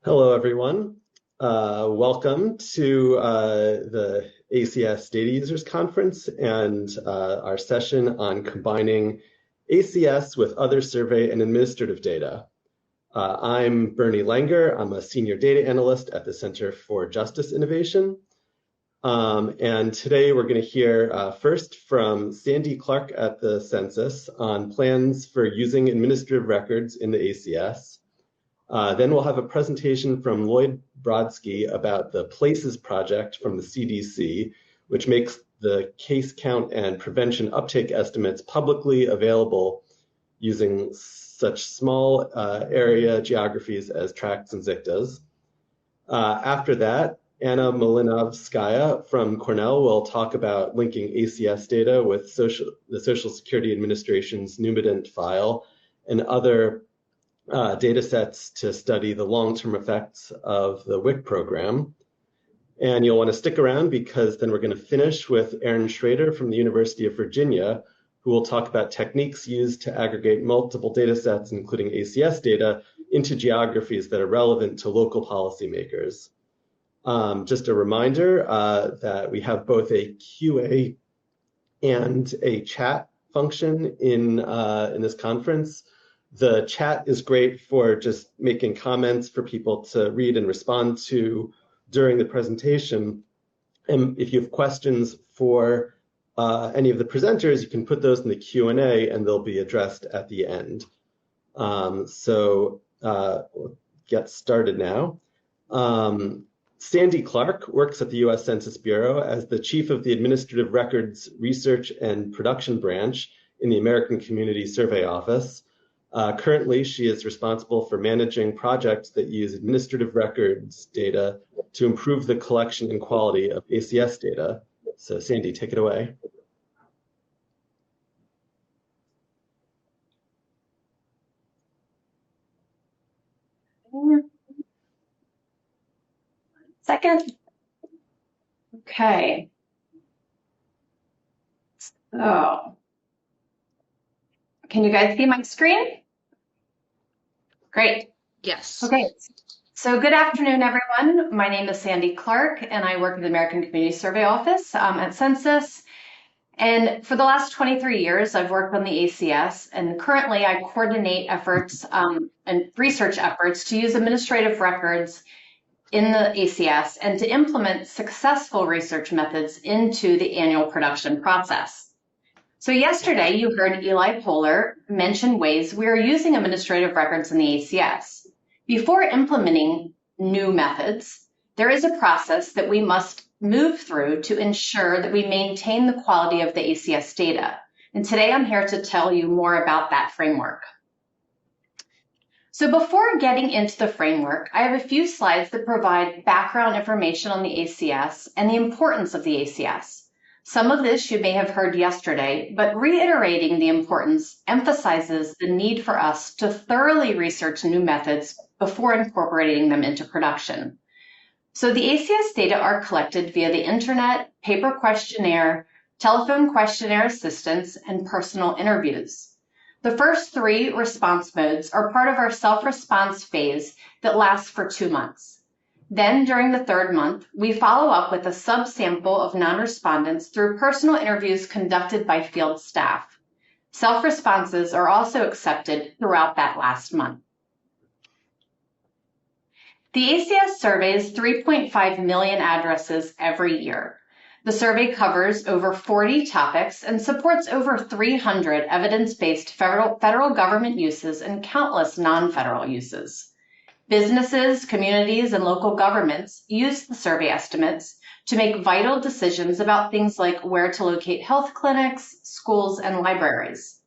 Hello, everyone. Welcome to the ACS Data Users Conference and our session on combining ACS with other survey and administrative data. I'm Bernie Langer. I'm a senior data analyst at the Center for Justice Innovation. And today we're going to hear first from Sandy Clark at the Census on plans for using administrative records in the ACS. Then we'll have a presentation from Lloyd Brodsky about the Places project from the CDC, which makes the case count and prevention uptake estimates publicly available using such small area geographies as tracts and zictas. After that, Anna Malinovskaya from Cornell will talk about linking ACS data with the Social Security Administration's Numident file and other data sets to study the long-term effects of the WIC program. And you'll want to stick around because then we're going to finish with Aaron Schrader from the University of Virginia, who will talk about techniques used to aggregate multiple data sets, including ACS data, into geographies that are relevant to local policymakers. Just a reminder that we have both a QA and a chat function in this conference. The chat is great for just making comments for people to read and respond to during the presentation. And if you have questions for any of the presenters, you can put those in the Q&A and they'll be addressed at the end. We'll get started now. Sandy Clark works at the US Census Bureau as the Chief of the Administrative Records Research and Production Branch in the American Community Survey Office. Currently, she is responsible for managing projects that use administrative records data to improve the collection and quality of ACS data. So Sandy, take it away. Second. Okay. So, can you guys see my screen? Great. Yes. Okay. So good afternoon, everyone. My name is Sandy Clark, and I work at the American Community Survey Office at Census. And for the last 23 years, I've worked on the ACS, and currently I coordinate efforts and research efforts to use administrative records in the ACS and to implement successful research methods into the annual production process. So yesterday, you heard Eli Poehler mention ways we are using administrative records in the ACS. Before implementing new methods, there is a process that we must move through to ensure that we maintain the quality of the ACS data. And today I'm here to tell you more about that framework. So before getting into the framework, I have a few slides that provide background information on the ACS and the importance of the ACS. Some of this you may have heard yesterday, but reiterating the importance emphasizes the need for us to thoroughly research new methods before incorporating them into production. So the ACS data are collected via the internet, paper questionnaire, telephone questionnaire assistance, and personal interviews. The first three response modes are part of our self-response phase that lasts for 2 months. Then, during the third month, we follow up with a subsample of non-respondents through personal interviews conducted by field staff. Self-responses are also accepted throughout that last month. The ACS surveys 3.5 million addresses every year. The survey covers over 40 topics and supports over 300 evidence-based federal government uses and countless non-federal uses. Businesses, communities, and local governments use the survey estimates to make vital decisions about things like where to locate health clinics, schools, and libraries.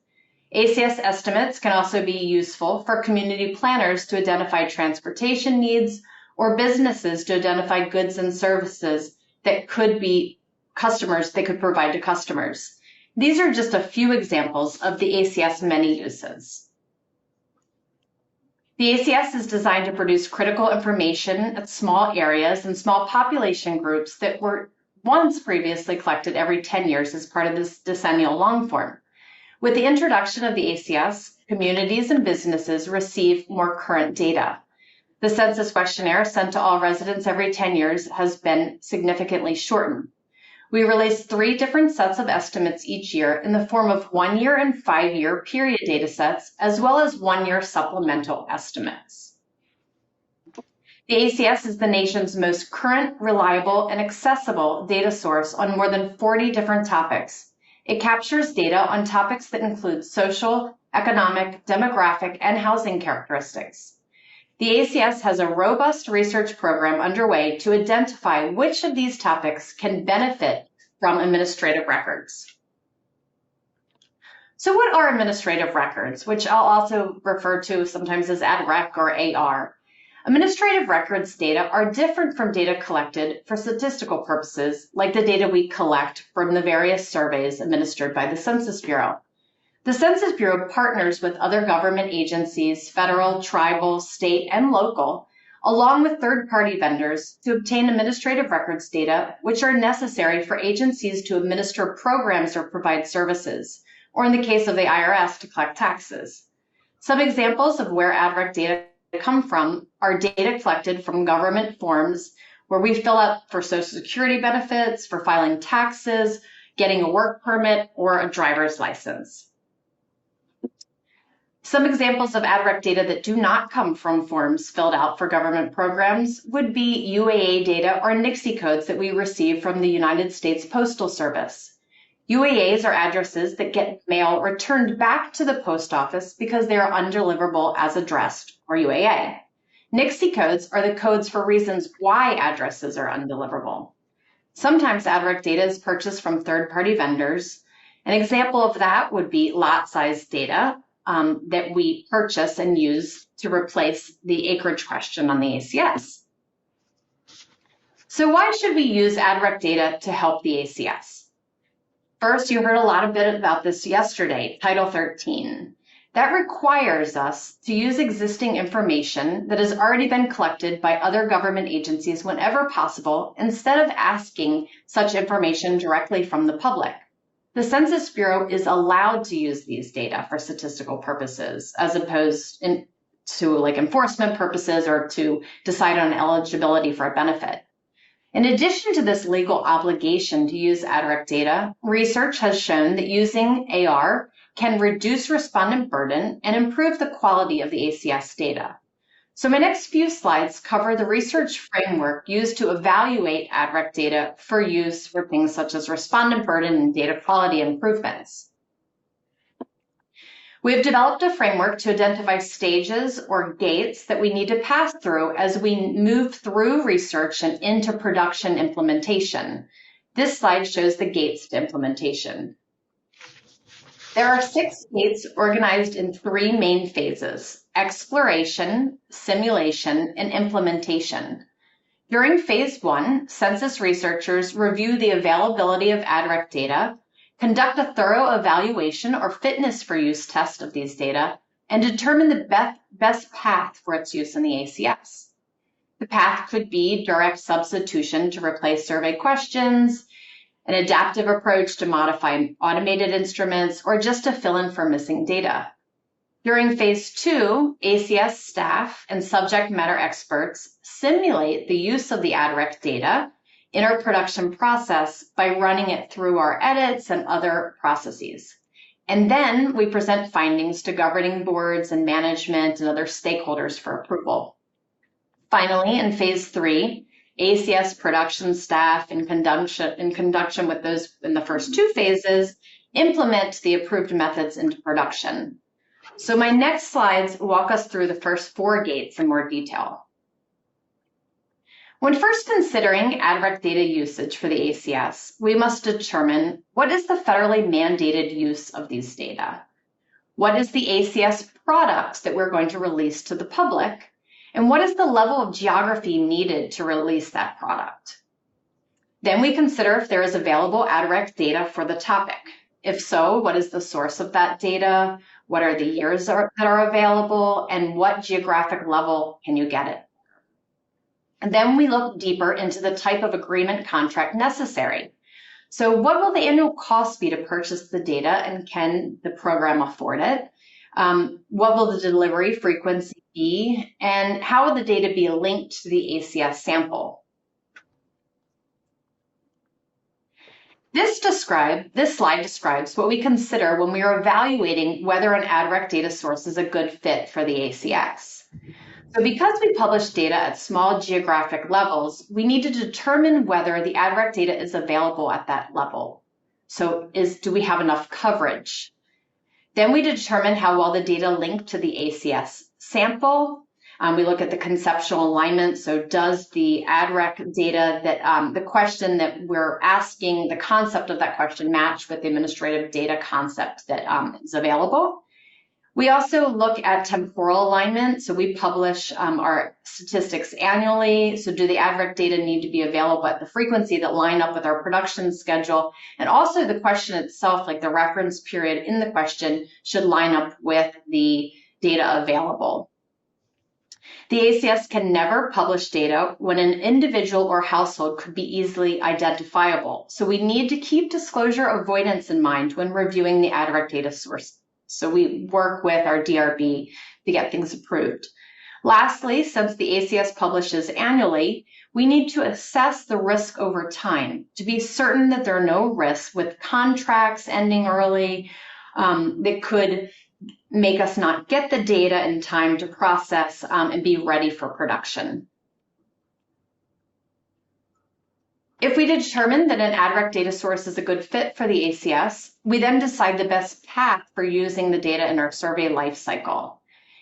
ACS estimates can also be useful for community planners to identify transportation needs or businesses to identify goods and services that could be they could provide to customers. These are just a few examples of the ACS many uses. The ACS is designed to produce critical information at small areas and small population groups that were once previously collected every 10 years as part of this decennial long form. With the introduction of the ACS, communities and businesses receive more current data. The census questionnaire sent to all residents every 10 years has been significantly shortened. We release 3 different sets of estimates each year in the form of 1-year and 5-year period data sets, as well as 1-year supplemental estimates. The ACS is the nation's most current, reliable, and accessible data source on more than 40 different topics. It captures data on topics that include social, economic, demographic, and housing characteristics. The ACS has a robust research program underway to identify which of these topics can benefit from administrative records. So what are administrative records, which I'll also refer to sometimes as ADREC or AR? Administrative records data are different from data collected for statistical purposes, like the data we collect from the various surveys administered by the Census Bureau. The Census Bureau partners with other government agencies, federal, tribal, state, and local, along with third-party vendors to obtain administrative records data, which are necessary for agencies to administer programs or provide services, or in the case of the IRS, to collect taxes. Some examples of where ADREC data come from are data collected from government forms where we fill out for Social Security benefits, for filing taxes, getting a work permit, or a driver's license. Some examples of ADREC data that do not come from forms filled out for government programs would be UAA data or NICSI codes that we receive from the United States Postal Service. UAAs are addresses that get mail returned back to the post office because they are undeliverable as addressed, or UAA. NICSI codes are the codes for reasons why addresses are undeliverable. Sometimes ADREC data is purchased from third-party vendors. An example of that would be lot size data that we purchase and use to replace the acreage question on the ACS. So why should we use ADREC data to help the ACS? First, you heard a bit about this yesterday, Title 13. That requires us to use existing information that has already been collected by other government agencies whenever possible, instead of asking such information directly from the public. The Census Bureau is allowed to use these data for statistical purposes, as opposed to enforcement purposes or to decide on eligibility for a benefit. In addition to this legal obligation to use ADREC data, research has shown that using AR can reduce respondent burden and improve the quality of the ACS data. So my next few slides cover the research framework used to evaluate ADREC data for use for things such as respondent burden and data quality improvements. We have developed a framework to identify stages or gates that we need to pass through as we move through research and into production implementation. This slide shows the gates to implementation. There are 6 gates organized in 3 main phases: exploration, simulation, and implementation. During phase 1, census researchers review the availability of ADREC data, conduct a thorough evaluation or fitness for use test of these data, and determine the best path for its use in the ACS. The path could be direct substitution to replace survey questions, an adaptive approach to modify automated instruments, or just to fill in for missing data. During phase 2, ACS staff and subject matter experts simulate the use of the ADREC data in our production process by running it through our edits and other processes. And then we present findings to governing boards and management and other stakeholders for approval. Finally, in phase 3, ACS production staff, in conjunction with those in the first 2 phases, implement the approved methods into production. So my next slides walk us through the first 4 gates in more detail. When first considering ADREC data usage for the ACS, we must determine what is the federally mandated use of these data. What is the ACS product that we're going to release to the public? And what is the level of geography needed to release that product? Then we consider if there is available ADREC data for the topic. If so, what is the source of that data? What are the years that are available? And what geographic level can you get it? And then we look deeper into the type of agreement contract necessary. So what will the annual cost be to purchase the data, and can the program afford it? What will the delivery frequency be, and how would the data be linked to the ACS sample? This slide describes what we consider when we are evaluating whether an AdRec data source is a good fit for the ACS. So because we publish data at small geographic levels, we need to determine whether the AdRec data is available at that level. So do we have enough coverage? Then we determine how well the data link to the ACS sample. We look at the conceptual alignment. So does the AdRec data that the question that we're asking, the concept of that question match with the administrative data concept that is available? We also look at temporal alignment. So we publish our statistics annually. So do the AdRec data need to be available at the frequency that line up with our production schedule? And also the question itself, like the reference period in the question, should line up with the data available. The ACS can never publish data when an individual or household could be easily identifiable. So we need to keep disclosure avoidance in mind when reviewing the AdRec data source. So we work with our DRB to get things approved. Lastly, since the ACS publishes annually, we need to assess the risk over time to be certain that there are no risks with contracts ending early that could make us not get the data in time to process and be ready for production. If we determine that an AdRec data source is a good fit for the ACS, we then decide the best path for using the data in our survey lifecycle.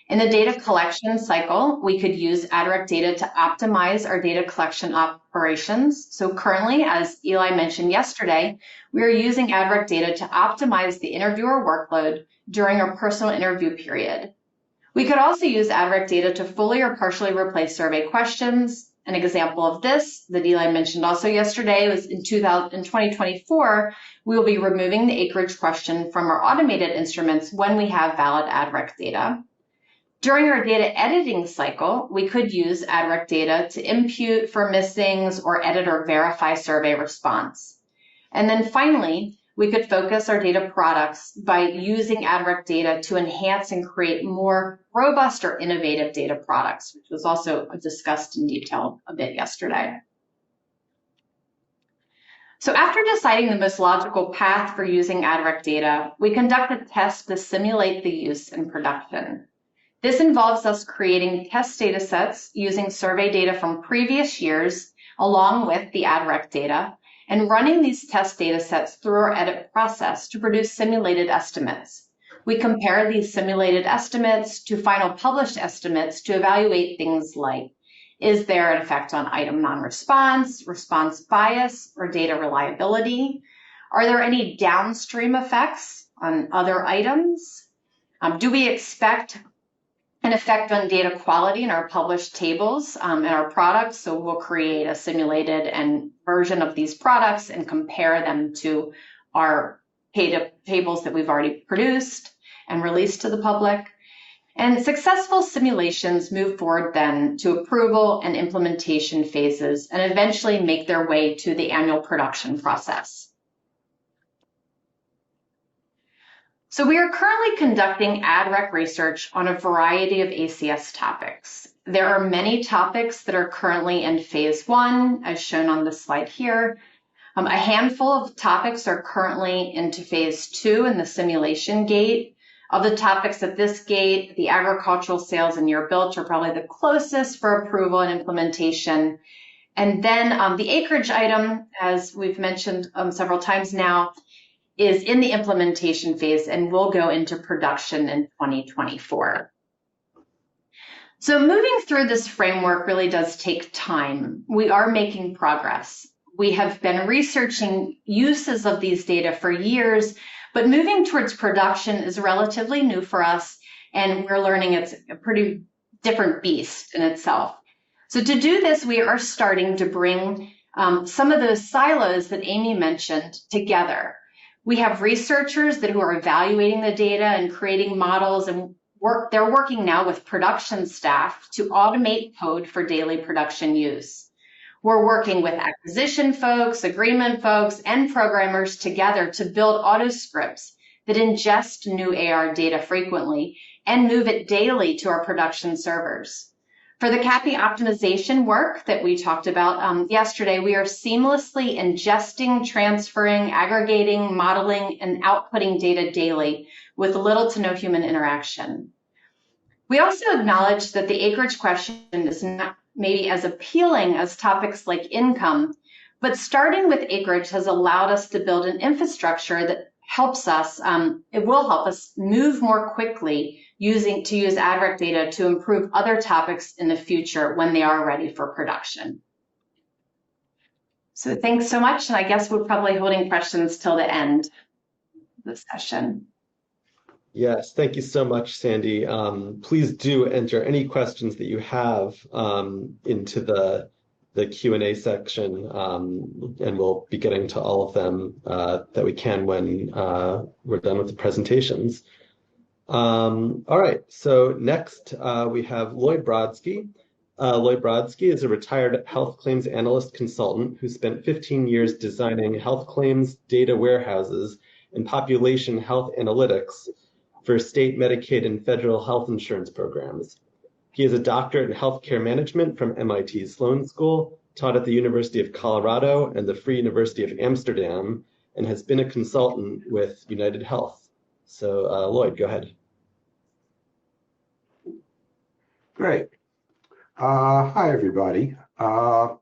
In the data collection cycle, we could use AdRec data to optimize our data collection operations. So currently, as Eli mentioned yesterday, we are using AdRec data to optimize the interviewer workload during our personal interview period. We could also use AdRec data to fully or partially replace survey questions. An example of this that Eli mentioned also yesterday was in 2024, we will be removing the acreage question from our automated instruments when we have valid AdRec data. During our data editing cycle, we could use AdRec data to impute for missings or edit or verify survey response. And then finally, we could focus our data products by using AdRec data to enhance and create more robust or innovative data products, which was also discussed in detail a bit yesterday. So after deciding the most logical path for using AdRec data, we conduct a test to simulate the use in production. This involves us creating test data sets using survey data from previous years along with the AdRec data, and running these test data sets through our edit process to produce simulated estimates. We compare these simulated estimates to final published estimates to evaluate things like, is there an effect on item non-response, response bias, or data reliability? Are there any downstream effects on other items? Do we expect an effect on data quality in our published tables and our products? So we'll create a simulated version of these products and compare them to our tables that we've already produced and released to the public. And successful simulations move forward then to approval and implementation phases and eventually make their way to the annual production process. So we are currently conducting AdRec research on a variety of ACS topics. There are many topics that are currently in phase 1, as shown on this slide here. A handful of topics are currently into phase 2 in the simulation gate. Of the topics at this gate, the agricultural sales and year built are probably the closest for approval and implementation. And then the acreage item, as we've mentioned several times now, is in the implementation phase and will go into production in 2024. So moving through this framework really does take time. We are making progress. We have been researching uses of these data for years, but moving towards production is relatively new for us, and we're learning it's a pretty different beast in itself. So to do this, we are starting to bring some of those silos that Amy mentioned together. We have researchers who are evaluating the data and creating models, and they're working now with production staff to automate code for daily production use. We're working with acquisition folks, agreement folks, and programmers together to build auto scripts that ingest new AR data frequently and move it daily to our production servers. For the CAPI optimization work that we talked about yesterday, we are seamlessly ingesting, transferring, aggregating, modeling, and outputting data daily with little to no human interaction. We also acknowledge that the acreage question is not maybe as appealing as topics like income, but starting with acreage has allowed us to build an infrastructure that helps us, it will help us move more quickly use AdRec data to improve other topics in the future when they are ready for production. So thanks so much, and I guess we're probably holding questions till the end of the session. Yes, thank you so much, Sandy. Please do enter any questions that you have into the Q&A section, and we'll be getting to all of them that we can when we're done with the presentations. All right, so next we have Lloyd Brodsky. Lloyd Brodsky is a retired health claims analyst consultant who spent 15 years designing health claims data warehouses and population health analytics for state Medicaid and federal health insurance programs. He is a doctorate in healthcare management from MIT Sloan School, taught at the University of Colorado and the Free University of Amsterdam, and has been a consultant with United Health. So Lloyd, go ahead. Great. Hi, everybody. I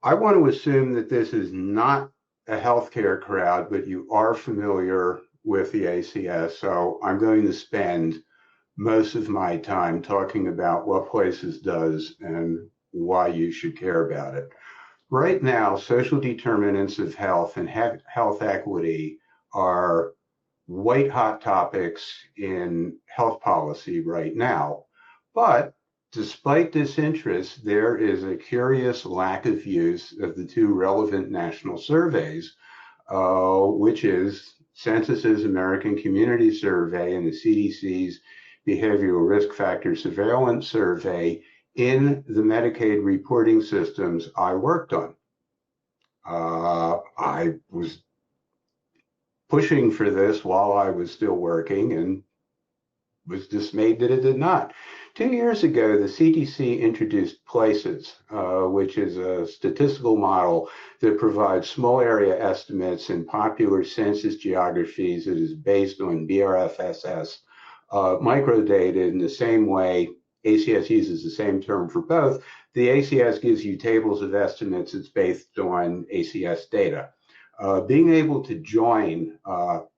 want to assume that this is not a healthcare crowd, but you are familiar with the ACS, so I'm going to spend most of my time talking about what Places does and why you should care about it. Right now, social determinants of health and health equity are white hot topics in health policy right now. But despite this interest, there is a curious lack of use of the two relevant national surveys, which is Census's American Community Survey and the CDC's Behavioral Risk Factor Surveillance Survey in the Medicaid reporting systems I worked on. I was pushing for this while I was still working and was dismayed that it did not. 2 years ago, the CDC introduced Places, which is a statistical model that provides small area estimates in popular census geographies. It is based on BRFSS microdata in the same way. ACS uses the same term for both. The ACS gives you tables of estimates. It's based on ACS data. Being able to join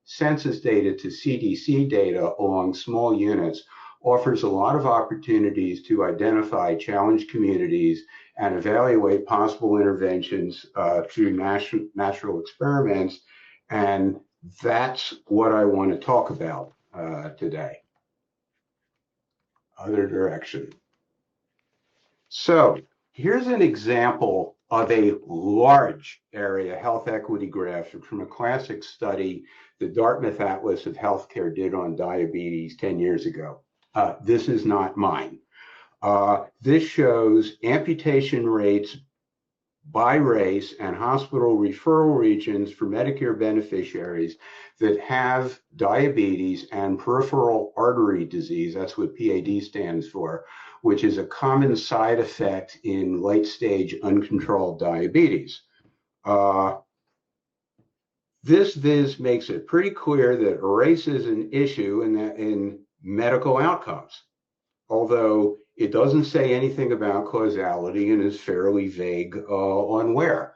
census data to CDC data along small units offers a lot of opportunities to identify challenged communities and evaluate possible interventions through natural experiments. And that's what I want to talk about today. Other direction. So here's an example of a large area health equity graph from a classic study the Dartmouth Atlas of Healthcare did on diabetes 10 years ago. This is not mine. This shows amputation rates by race and hospital referral regions for Medicare beneficiaries that have diabetes and peripheral artery disease. That's what PAD stands for, which is a common side effect in late-stage uncontrolled diabetes. This viz makes it pretty clear that race is an issue in medical outcomes, although it doesn't say anything about causality and is fairly vague on where.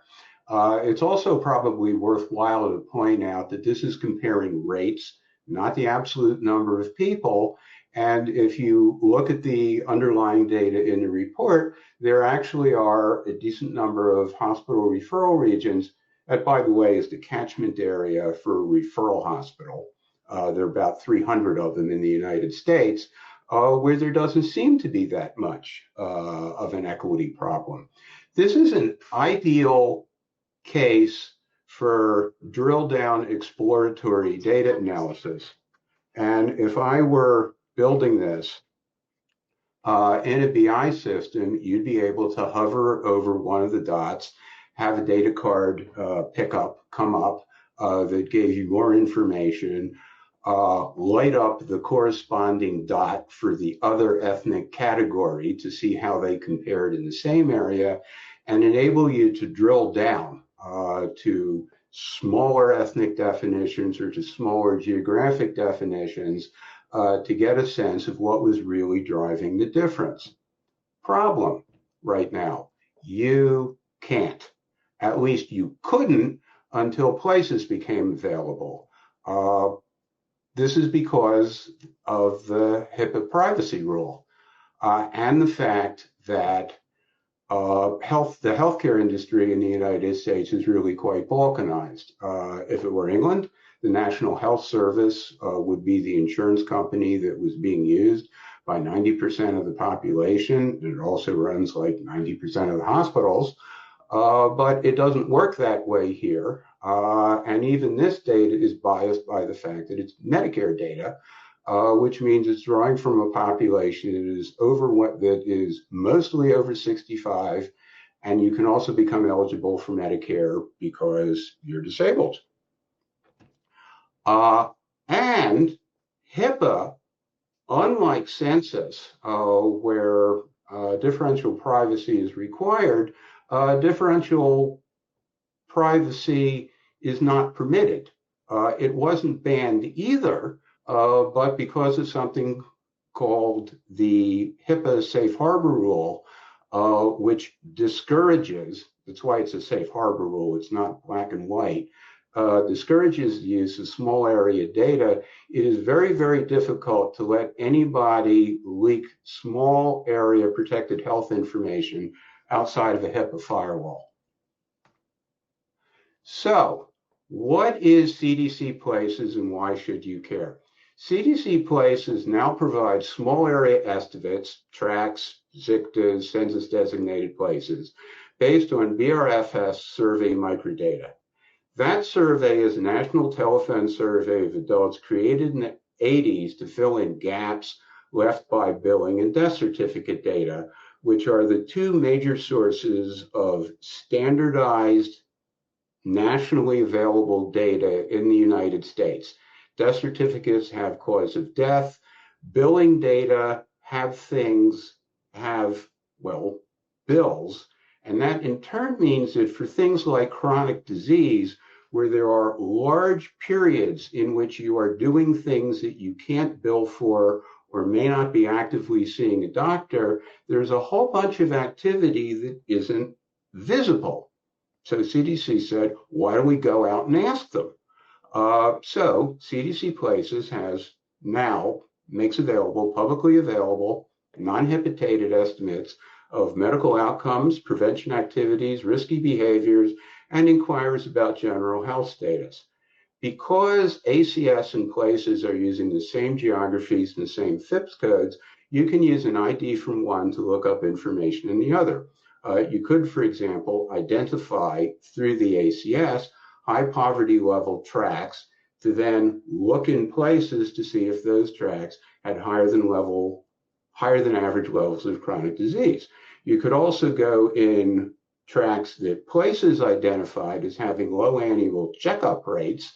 It's also probably worthwhile to point out that this is comparing rates, not the absolute number of people. And if you look at the underlying data in the report, there actually are a decent number of hospital referral regions. That, by the way, is the catchment area for a referral hospital. There are about 300 of them in the United States, where there doesn't seem to be that much of an equity problem. This is an ideal case for drill down exploratory data analysis. And if I were building this in a BI system, you'd be able to hover over one of the dots, have a data card come up that gave you more information. light up the corresponding dot for the other ethnic category to see how they compared in the same area, and enable you to drill down to smaller ethnic definitions or to smaller geographic definitions to get a sense of what was really driving the difference. Problem right now, you can't. At least you couldn't until places became available. This is because of the HIPAA privacy rule and the fact that the healthcare industry in the United States is really quite balkanized. If it were England, the National Health Service would be the insurance company that was being used by 90% of the population. It also runs like 90% of the hospitals, but it doesn't work that way here. And even this data is biased by the fact that it's Medicare data, which means it's drawing from a population that is mostly over 65, and you can also become eligible for Medicare because you're disabled. And HIPAA, unlike census, where differential privacy is required, differential privacy is not permitted. It wasn't banned either, but because of something called the HIPAA safe harbor rule, which discourages, that's why it's a safe harbor rule, it's not black and white, discourages the use of small area data, it is very, very difficult to let anybody leak small area protected health information outside of a HIPAA firewall. So, what is CDC Places and why should you care? CDC Places now provides small area estimates, tracts, ZICTAs, census designated places, based on BRFS survey microdata. That survey is a national telephone survey of adults created in the 80s to fill in gaps left by billing and death certificate data, which are the two major sources of standardized nationally available data in the United States. Death certificates have cause of death. Billing data have bills. And that in turn means that for things like chronic disease, where there are large periods in which you are doing things that you can't bill for or may not be actively seeing a doctor, there's a whole bunch of activity that isn't visible. So CDC said, why don't we go out and ask them? So CDC Places makes available, publicly available, non-HIPAA estimates of medical outcomes, prevention activities, risky behaviors, and inquires about general health status. Because ACS and Places are using the same geographies and the same FIPS codes, you can use an ID from one to look up information in the other. You could, for example, identify through the ACS high poverty level tracts to then look in Places to see if those tracts had higher than average levels of chronic disease. You could also go in tracts that Places identified as having low annual checkup rates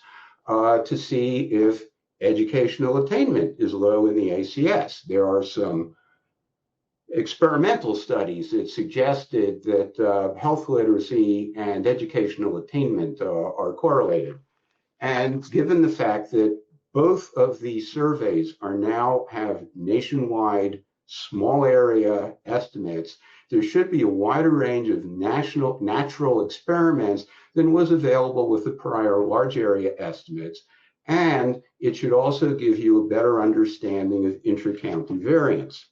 to see if educational attainment is low in the ACS. There are some experimental studies that suggested that health literacy and educational attainment are correlated. And given the fact that both of these surveys now have nationwide small area estimates, there should be a wider range of natural experiments than was available with the prior large area estimates. And it should also give you a better understanding of intra-county variance.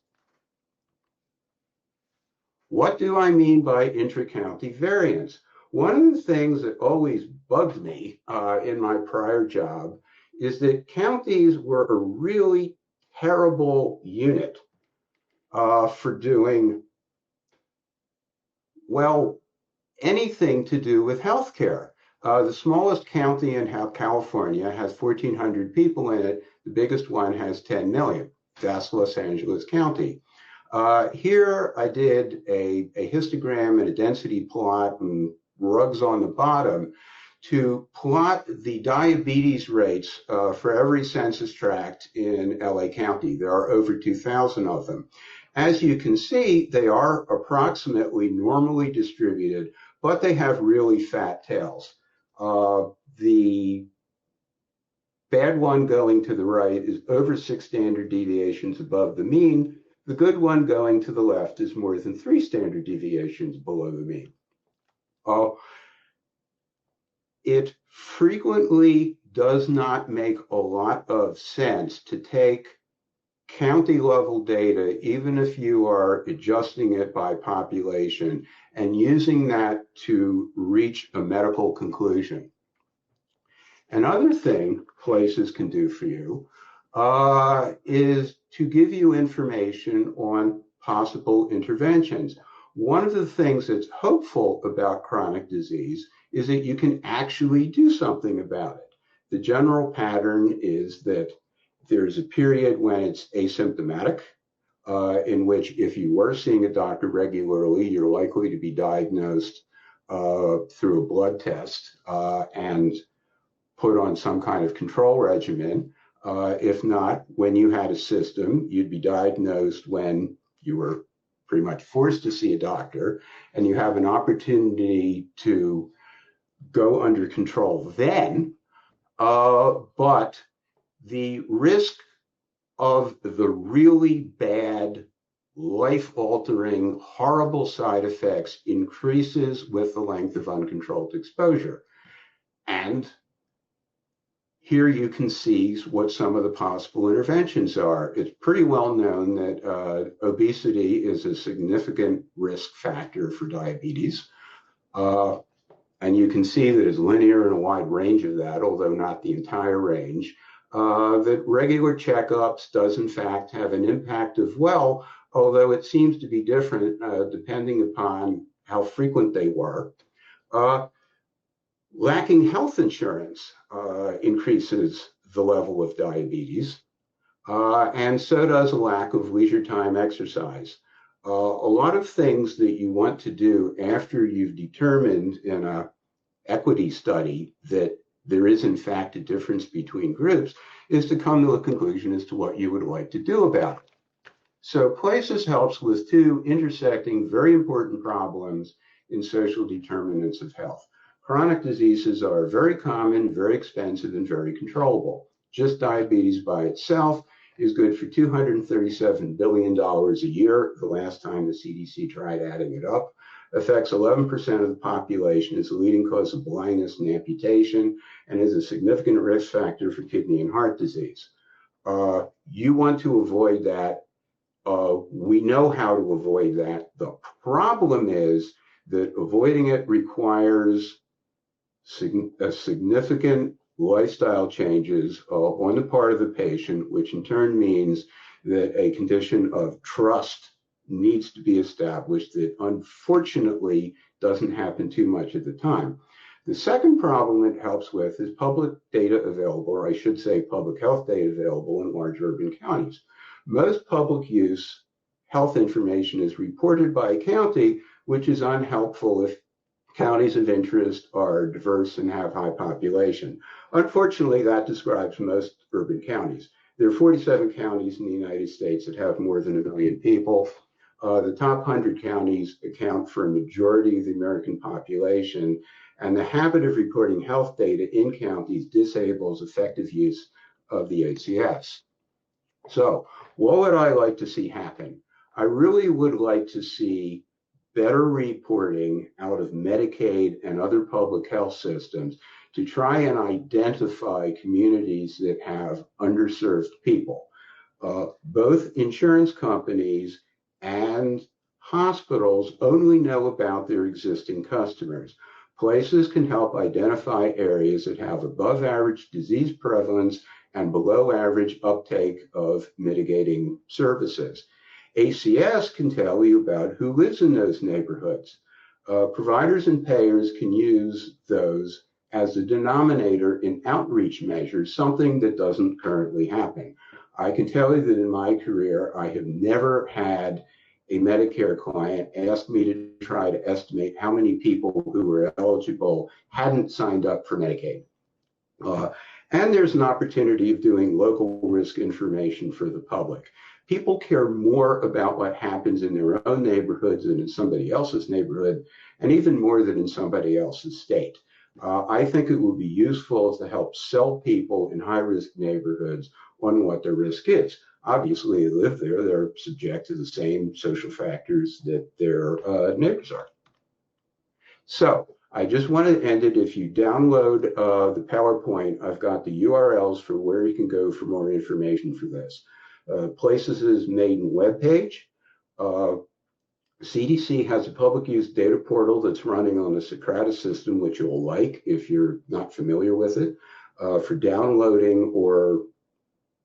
What do I mean by intra-county variance? One of the things that always bugged me in my prior job is that counties were a really terrible unit for doing, anything to do with healthcare. The smallest county in California has 1,400 people in it. The biggest one has 10 million. That's Los Angeles County. Here I did a histogram and a density plot and rugs on the bottom to plot the diabetes rates for every census tract in LA County. There are over 2,000 of them. As you can see, they are approximately normally distributed, but they have really fat tails. The bad one going to the right is over 6 standard deviations above the mean. The good one going to the left is more than 3 standard deviations below the mean. It frequently does not make a lot of sense to take county level data, even if you are adjusting it by population, and using that to reach a medical conclusion. Another thing places can do for you is to give you information on possible interventions. One of the things that's hopeful about chronic disease is that you can actually do something about it. The general pattern is that there's a period when it's asymptomatic, in which if you were seeing a doctor regularly, you're likely to be diagnosed through a blood test and put on some kind of control regimen. If not, when you had a system, you'd be diagnosed when you were pretty much forced to see a doctor, and you have an opportunity to go under control then. But the risk of the really bad, life-altering, horrible side effects increases with the length of uncontrolled exposure. And here you can see what some of the possible interventions are. It's pretty well known that obesity is a significant risk factor for diabetes. And you can see that it's linear in a wide range of that, although not the entire range. That regular checkups does in fact have an impact as well, although it seems to be different depending upon how frequent they were. Lacking health insurance increases the level of diabetes, and so does a lack of leisure time exercise. A lot of things that you want to do after you've determined in an equity study that there is in fact a difference between groups is to come to a conclusion as to what you would like to do about it. So PLACES helps with 2 intersecting very important problems in social determinants of health. Chronic diseases are very common, very expensive, and very controllable. Just diabetes by itself is good for $237 billion a year. The last time the CDC tried adding it up, affects 11% of the population, is the leading cause of blindness and amputation, and is a significant risk factor for kidney and heart disease. You want to avoid that. We know how to avoid that. The problem is that avoiding it requires significant lifestyle changes on the part of the patient, which in turn means that a condition of trust needs to be established that unfortunately doesn't happen too much at the time. The second problem it helps with is public data available, or I should say public health data available in large urban counties. Most public use health information is reported by a county, which is unhelpful if counties of interest are diverse and have high population. Unfortunately, that describes most urban counties. There are 47 counties in the United States that have more than 1 million people. The top 100 counties account for a majority of the American population, and the habit of reporting health data in counties disables effective use of the ACS. So what would I like to see happen? I really would like to see better reporting out of Medicaid and other public health systems to try and identify communities that have underserved people. Both insurance companies and hospitals only know about their existing customers. PLACES can help identify areas that have above average disease prevalence and below average uptake of mitigating services. ACS can tell you about who lives in those neighborhoods. Providers and payers can use those as a denominator in outreach measures, something that doesn't currently happen. I can tell you that in my career, I have never had a Medicare client asked me to try to estimate how many people who were eligible hadn't signed up for Medicaid. And there's an opportunity of doing local risk information for the public. People care more about what happens in their own neighborhoods than in somebody else's neighborhood, and even more than in somebody else's state. I think it would be useful to help sell people in high-risk neighborhoods on what the risk is. Obviously, they live there, they're subject to the same social factors that their neighbors are. So I just want to end it. If you download the PowerPoint, I've got the URLs for where you can go for more information for this. Places' maiden webpage. CDC has a public use data portal that's running on the Socrata system, which you'll like if you're not familiar with it, for downloading or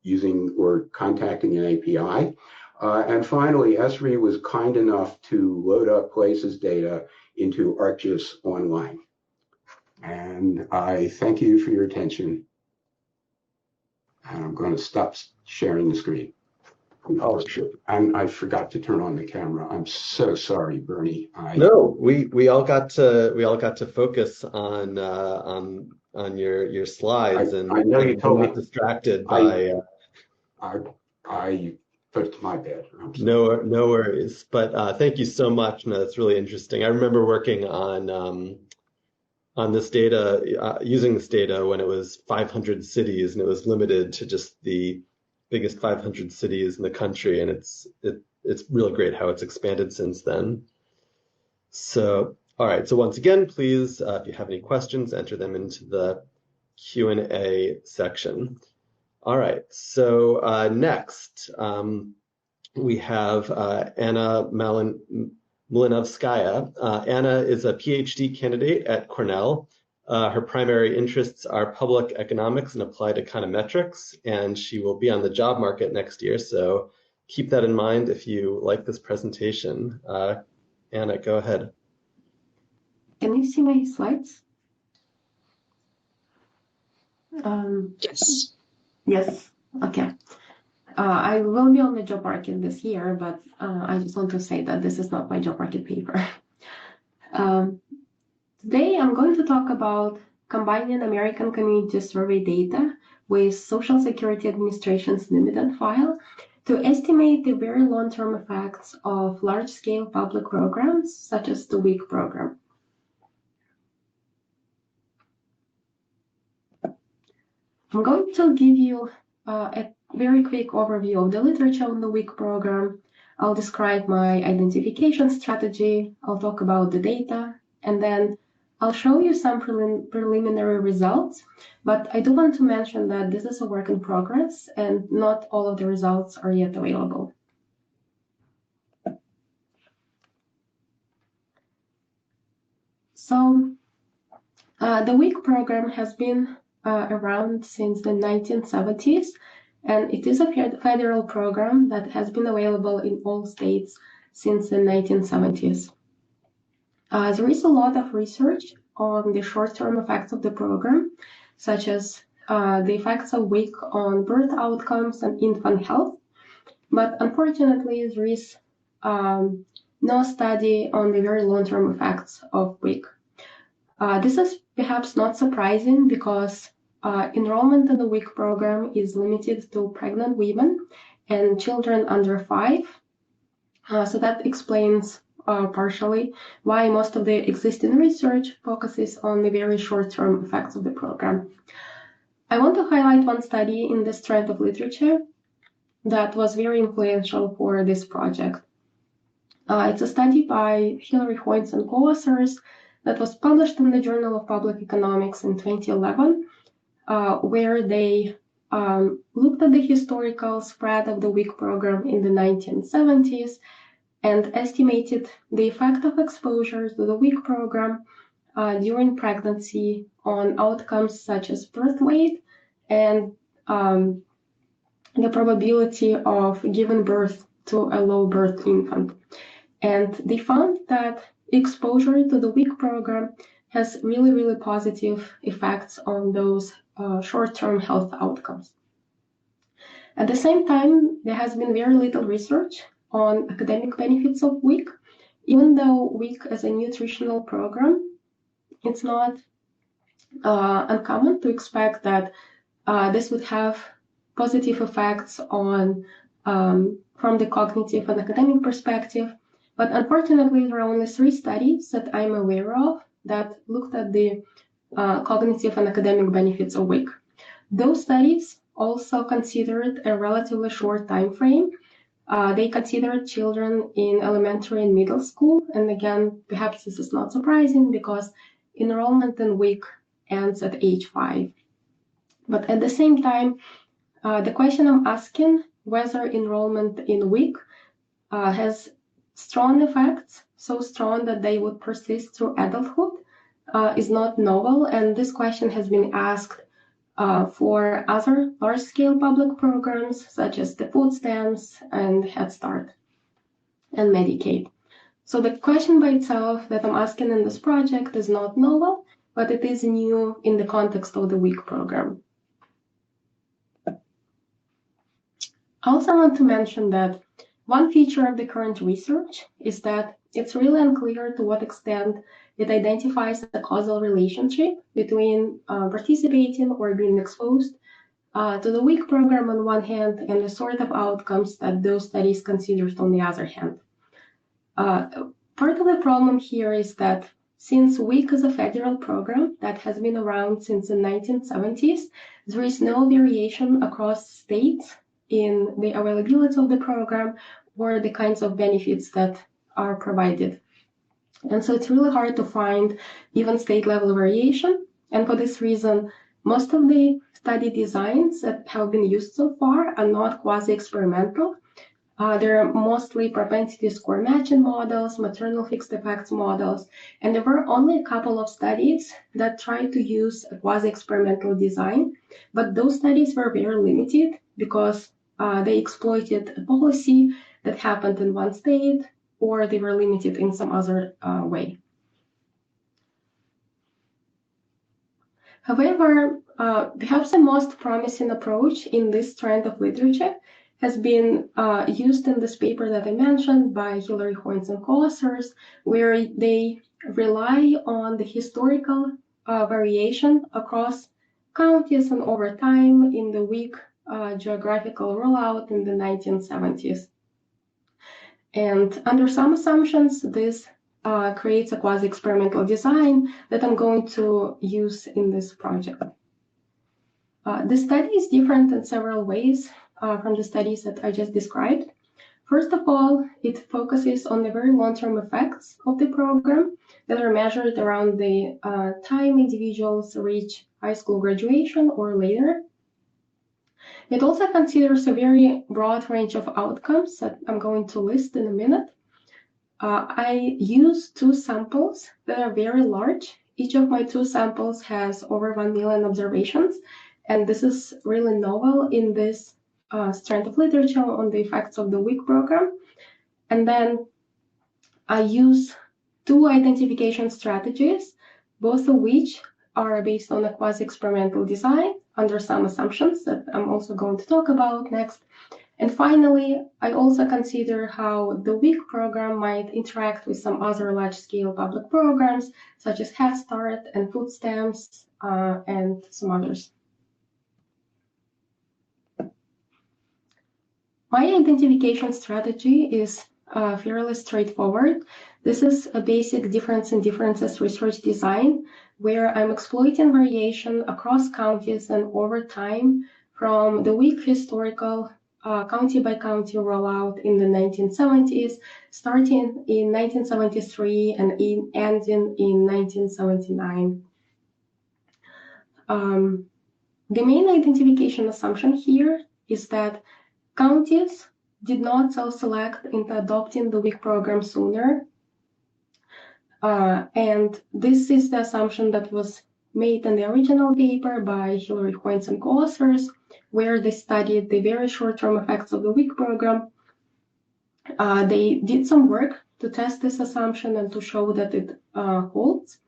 using or contacting an API. And finally, Esri was kind enough to load up Places data into ArcGIS Online. And I thank you for your attention. And I'm going to stop sharing the screen. Oh, and I forgot to turn on the camera. I'm so sorry, Bernie. No, we all got to focus on your slides, and I know you told me distracted by. But it's my bad. No worries. But thank you so much. No, that's really interesting. I remember working on this data, using this data when it was 500 cities, and it was limited to just the biggest 500 cities in the country, and it's really great how it's expanded since then. So, all right. So once again, please, if you have any questions, enter them into the Q&A section. All right. So next, we have Anna Malinovskaya. Anna is a PhD candidate at Cornell. Her primary interests are public economics and applied econometrics, and she will be on the job market next year. So keep that in mind if you like this presentation. Anna, go ahead. Can you see my slides? Yes. Yes. Okay. I will be on the job market this year, but I just want to say that this is not my job market paper. Today, I'm going to talk about combining American Community Survey data with Social Security Administration's dividend file to estimate the very long-term effects of large-scale public programs, such as the WIC program. I'm going to give you a very quick overview of the literature on the WIC program. I'll describe my identification strategy, I'll talk about the data, and then I'll show you some preliminary results, but I do want to mention that this is a work in progress and not all of the results are yet available. So the WIC program has been around since the 1970s, and it is a federal program that has been available in all states since the 1970s. There is a lot of research on the short-term effects of the program, such as the effects of WIC on birth outcomes and infant health, but unfortunately there is no study on the very long-term effects of WIC. This is perhaps not surprising because enrollment in the WIC program is limited to pregnant women and children under 5. So that explains partially why most of the existing research focuses on the very short-term effects of the program. I want to highlight one study in this trend of literature that was very influential for this project. It's a study by Hilary Hoynes and co-authors that was published in the Journal of Public Economics in 2011, where they looked at the historical spread of the WIC program in the 1970s and estimated the effect of exposure to the WIC program during pregnancy on outcomes such as birth weight and the probability of giving birth to a low birth infant. And they found that exposure to the WIC program has really positive effects on those short-term health outcomes. At the same time, there has been very little research on academic benefits of WIC. Even though WIC is a nutritional program, it's not uncommon to expect that this would have positive effects on from the cognitive and academic perspective. But unfortunately, there are only 3 studies that I'm aware of that looked at the cognitive and academic benefits of WIC. Those studies also considered a relatively short time frame. They considered children in elementary and middle school. And again, perhaps this is not surprising because enrollment in WIC ends at age 5. But at the same time, the question I'm asking, whether enrollment in WIC has strong effects, so strong that they would persist through adulthood, is not novel. And this question has been asked for other large-scale public programs, such as the food stamps and Head Start and Medicaid. So the question by itself that I'm asking in this project is not novel, but it is new in the context of the WIC program. I also want to mention that one feature of the current research is that it's really unclear to what extent it identifies a causal relationship between participating or being exposed to the WIC program on one hand and the sort of outcomes that those studies considered on the other hand. Part of the problem here is that since WIC is a federal program that has been around since the 1970s, there is no variation across states in the availability of the program or the kinds of benefits that are provided. And so it's really hard to find even state level variation. And for this reason, most of the study designs that have been used so far are not quasi-experimental. They're mostly propensity score matching models, maternal fixed effects models, and there were only a couple of studies that tried to use a quasi-experimental design, but those studies were very limited because they exploited a policy that happened in one state, or they were limited in some other way. However, perhaps the most promising approach in this trend of literature has been used in this paper that I mentioned by Hilary Hoynes and co-authors, where they rely on the historical variation across counties and over time in the WIC geographical rollout in the 1970s. And under some assumptions, this creates a quasi-experimental design that I'm going to use in this project. The study is different in several ways from the studies that I just described. First of all, it focuses on the very long-term effects of the program that are measured around the time individuals reach high school graduation or later. It also considers a very broad range of outcomes that I'm going to list in a minute. I use 2 samples that are very large. Each of my 2 samples has over 1 million observations, and this is really novel in this strand of literature on the effects of the WIC program. And then I use 2 identification strategies, both of which are based on a quasi-experimental design under some assumptions that I'm also going to talk about next. And finally, I also consider how the WIC program might interact with some other large-scale public programs, such as Head Start and food stamps and some others. My identification strategy is fairly straightforward. This is a basic difference in differences research design, where I'm exploiting variation across counties and over time from the WIC historical county-by-county rollout in the 1970s, starting in 1973 and ending in 1979. The main identification assumption here is that counties did not self-select into adopting the WIC program sooner. And this is the assumption that was made in the original paper by Hilary Hoynes and co-authors, where they studied the very short-term effects of the WIC program. They did some work to test this assumption and to show that it holds.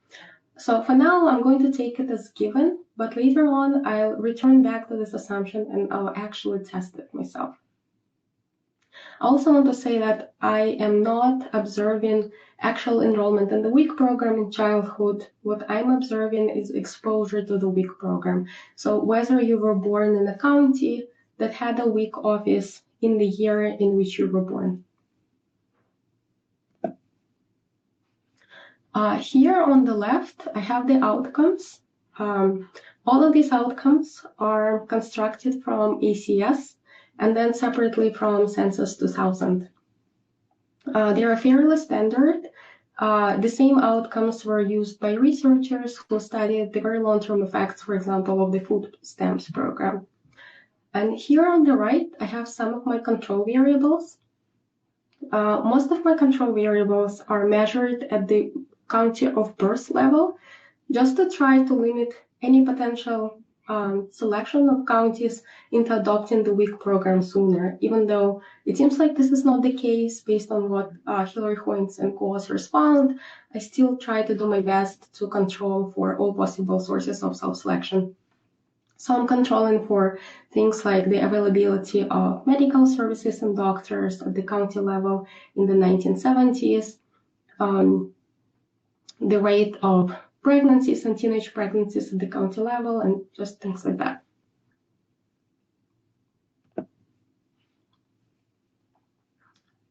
So for now, I'm going to take it as given, but later on, I'll return back to this assumption and I'll actually test it myself. I also want to say that I am not observing actual enrollment in the week program in childhood. What I'm observing is exposure to the week program. So whether you were born in a county that had a week office in the year in which you were born. Here on the left, I have the outcomes. All of these outcomes are constructed from ACS and then separately from Census 2000. They are fairly standard. The same outcomes were used by researchers who studied the very long-term effects, for example, of the food stamps program. And here on the right, I have some of my control variables. Most of my control variables are measured at the county of birth level, just to try to limit any potential selection of counties into adopting the week program sooner, even though it seems like this is not the case based on what Hillary Hoynes and co-authors found. I still try to do my best to control for all possible sources of self-selection. So I'm controlling for things like the availability of medical services and doctors at the county level in the 1970s, the rate of pregnancies and teenage pregnancies at the county level, and just things like that.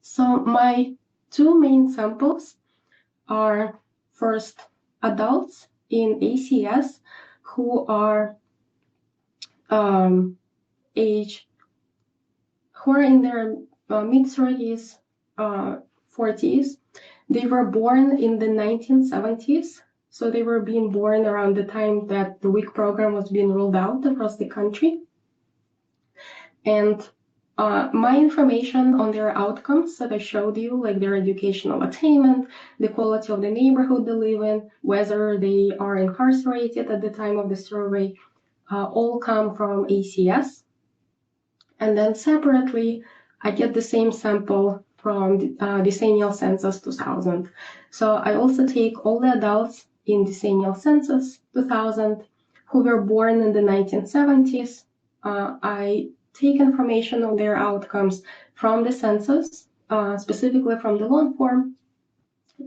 So my two main samples are first adults in ACS who are in their mid-30s, 40s. They were born in the 1970s, so they were being born around the time that the week program was being rolled out across the country. And my information on their outcomes that I showed you, like their educational attainment, the quality of the neighborhood they live in, whether they are incarcerated at the time of the survey, all come from ACS. And then separately, I get the same sample from the decennial census 2000. So I also take all the adults in decennial census 2000 who were born in the 1970s. I take information on their outcomes from the census, specifically from the long form.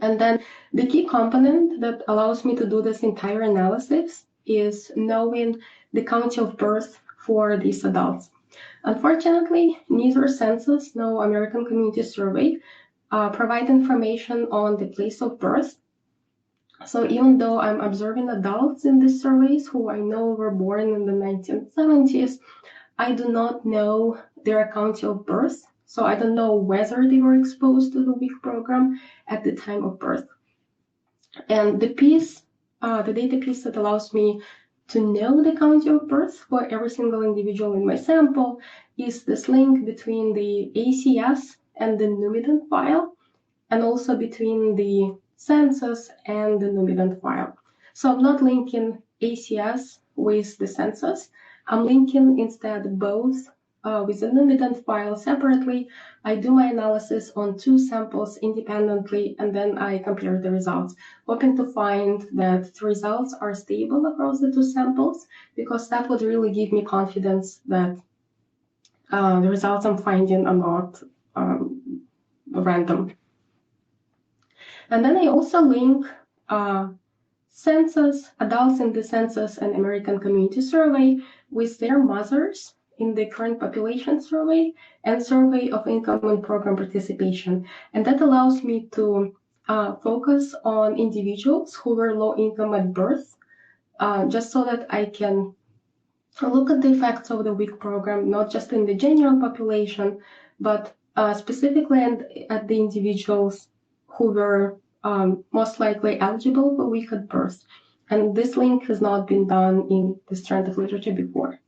And then the key component that allows me to do this entire analysis is knowing the county of birth for these adults. Unfortunately, neither census nor American Community Survey provide information on the place of birth. So even though I'm observing adults in these surveys who I know were born in the 1970s, I do not know their county of birth. So I don't know whether they were exposed to the week program at the time of birth. And the data piece that allows me to know the county of birth for every single individual in my sample is this link between the ACS and the Numident file, and also between the census and the Numident file. So I'm not linking ACS with the census. I'm linking instead both with the Numident file separately. I do my analysis on two samples independently, and then I compare the results, hoping to find that the results are stable across the two samples, because that would really give me confidence that the results I'm finding are not random. And then I also link census, adults in the census and American Community Survey with their mothers in the current population survey and survey of income and program participation. And that allows me to focus on individuals who were low income at birth, just so that I can look at the effects of the week program, not just in the general population, but specifically at the individuals who were most likely eligible for week at birth. And this link has not been done in this strand of literature before.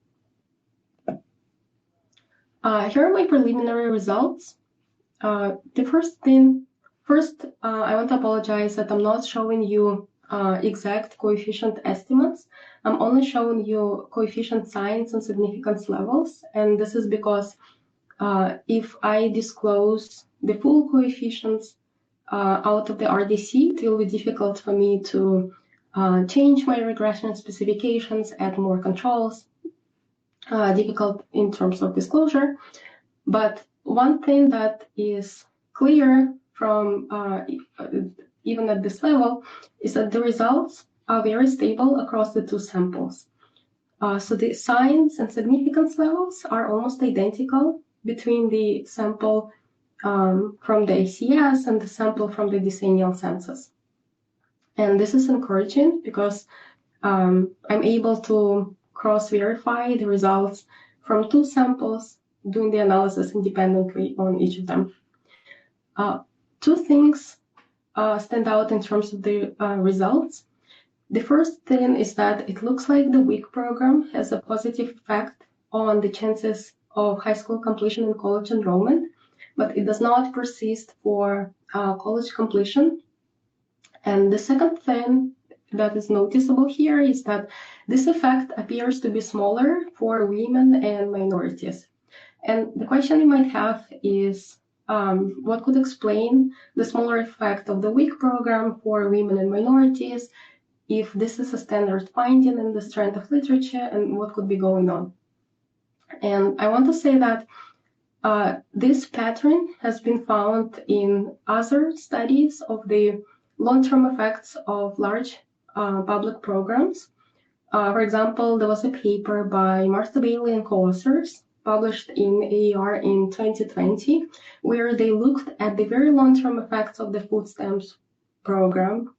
Here are my preliminary results. The first, I want to apologize that I'm not showing you exact coefficient estimates. I'm only showing you coefficient signs and significance levels. And this is because if I disclose the full coefficients out of the RDC, it will be difficult for me to change my regression specifications, add more controls, difficult in terms of disclosure. But one thing that is clear from even at this level is that the results are very stable across the two samples. So the signs and significance levels are almost identical between the sample from the ACS and the sample from the decennial census. And this is encouraging because I'm able to cross-verify the results from two samples, doing the analysis independently on each of them. Two things stand out in terms of the results. The first thing is that it looks like the WIC program has a positive effect on the chances of high school completion and college enrollment, but it does not persist for college completion. And the second thing that is noticeable here is that this effect appears to be smaller for women and minorities. And the question you might have is, what could explain the smaller effect of the WIC program for women and minorities, if this is a standard finding in the strand of literature, and what could be going on? And I want to say that this pattern has been found in other studies of the long-term effects of large public programs. For example, there was a paper by Martha Bailey and co-authors published in AER in 2020, where they looked at the very long-term effects of the food stamps program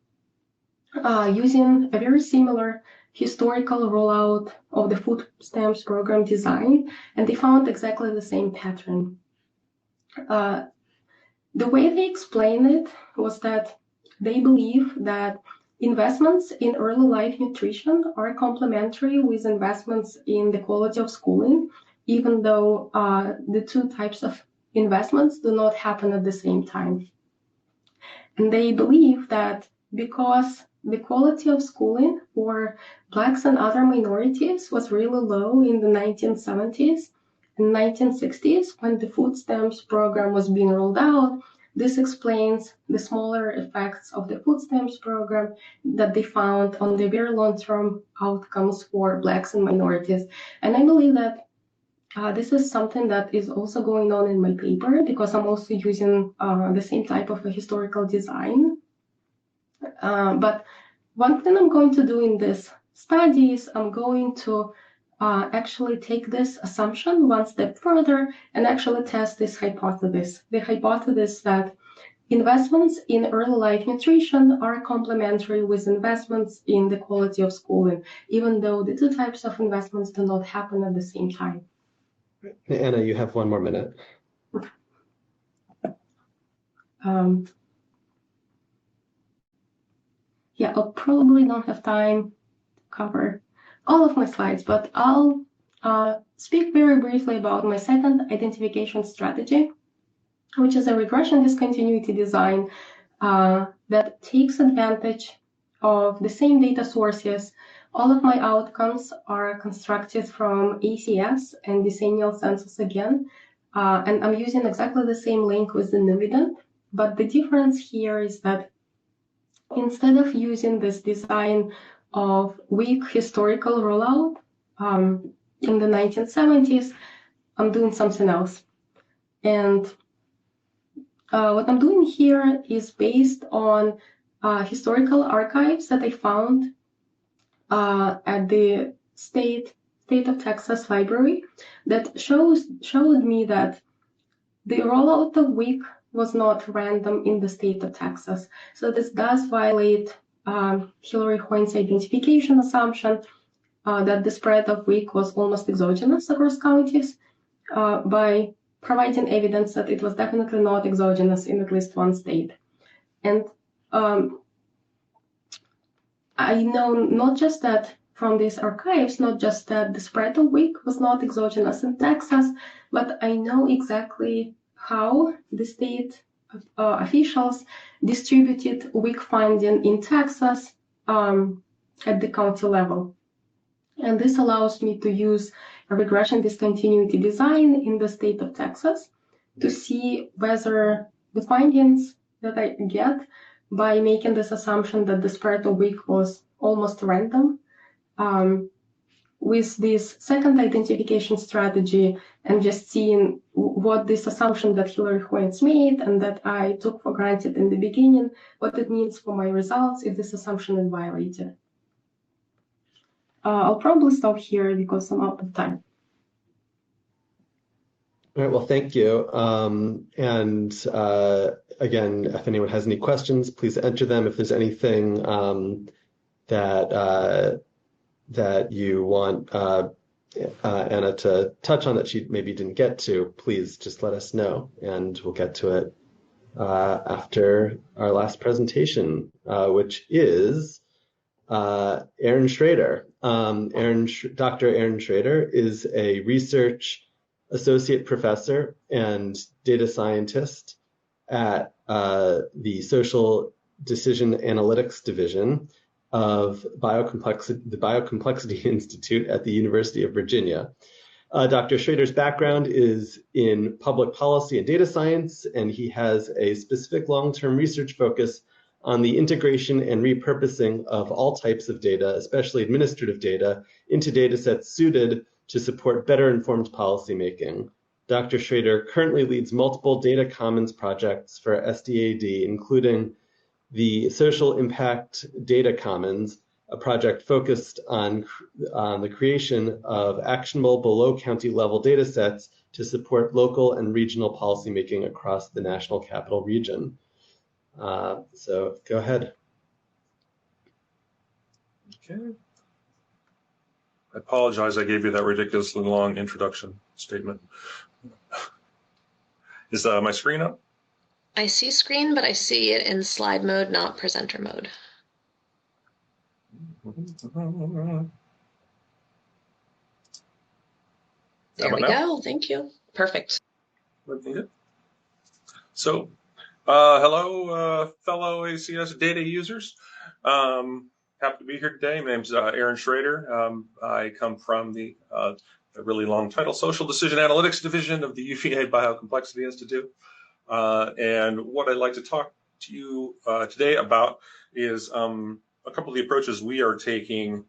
using a very similar historical rollout of the food stamps program design, and they found exactly the same pattern. The way they explained it was that they believe that investments in early life nutrition are complementary with investments in the quality of schooling, even though the two types of investments do not happen at the same time. And they believe that because the quality of schooling for Blacks and other minorities was really low in the 1970s and 1960s when the food stamps program was being rolled out, this explains the smaller effects of the food stamps program that they found on the very long-term outcomes for Blacks and minorities. And I believe that this is something that is also going on in my paper, because I'm also using the same type of a historical design. But one thing I'm going to do in this study is I'm going to actually take this assumption one step further and actually test this hypothesis. The hypothesis that investments in early life nutrition are complementary with investments in the quality of schooling, even though the two types of investments do not happen at the same time. Anna, you have 1 more minute. Yeah, I'll probably don't have time to cover all of my slides, but I'll speak very briefly about my second identification strategy, which is a regression discontinuity design that takes advantage of the same data sources. All of my outcomes are constructed from ACS and decennial census again, and I'm using exactly the same link with the Nuvident, but the difference here is that instead of using this design of weak historical rollout in the 1970s, I'm doing something else. And what I'm doing here is based on historical archives that I found at the state of Texas library that showed me that the rollout of WIC was not random in the state of Texas. So this does violate Hillary Hoyne's identification assumption that the spread of WIC was almost exogenous across counties by providing evidence that it was definitely not exogenous in at least one state. And I know not just that from these archives, not just that the spread of WIC was not exogenous in Texas, but I know exactly how the state officials distributed WIC funding in Texas at the county level. And this allows me to use a regression discontinuity design in the state of Texas to see whether the findings that I get by making this assumption that the spread of WIC was almost random with this second identification strategy and just seeing what this assumption that Hillary Hoynes made and that I took for granted in the beginning, what it means for my results if this assumption is violated. I'll probably stop here because I'm out of time. All right, well, thank you. Again, if anyone has any questions, please enter them. If there's anything that you want Anna to touch on that she maybe didn't get to, please just let us know, and we'll get to it after our last presentation, which is Aaron Schrader. Dr. Aaron Schrader is a research associate professor and data scientist at the Social Decision Analytics Division of the Biocomplexity Institute at the University of Virginia. Dr. Schrader's background is in public policy and data science, and he has a specific long-term research focus on the integration and repurposing of all types of data, especially administrative data, into data sets suited to support better informed policymaking. Dr. Schrader currently leads multiple data commons projects for SDAD, including the Social Impact Data Commons, a project focused on the creation of actionable below county level data sets to support local and regional policymaking across the National Capital Region. So go ahead. Okay. I apologize, I gave you that ridiculously long introduction statement. Is my screen up? I see screen, but I see it in slide mode, not presenter mode. There we go. Thank you. Perfect. So, hello, fellow ACS data users. Happy to be here today. My name's Aaron Schrader. I come from the a really long title, Social Decision Analytics Division of the UVA Biocomplexity Institute. And what I'd like to talk to you today about is a couple of the approaches we are taking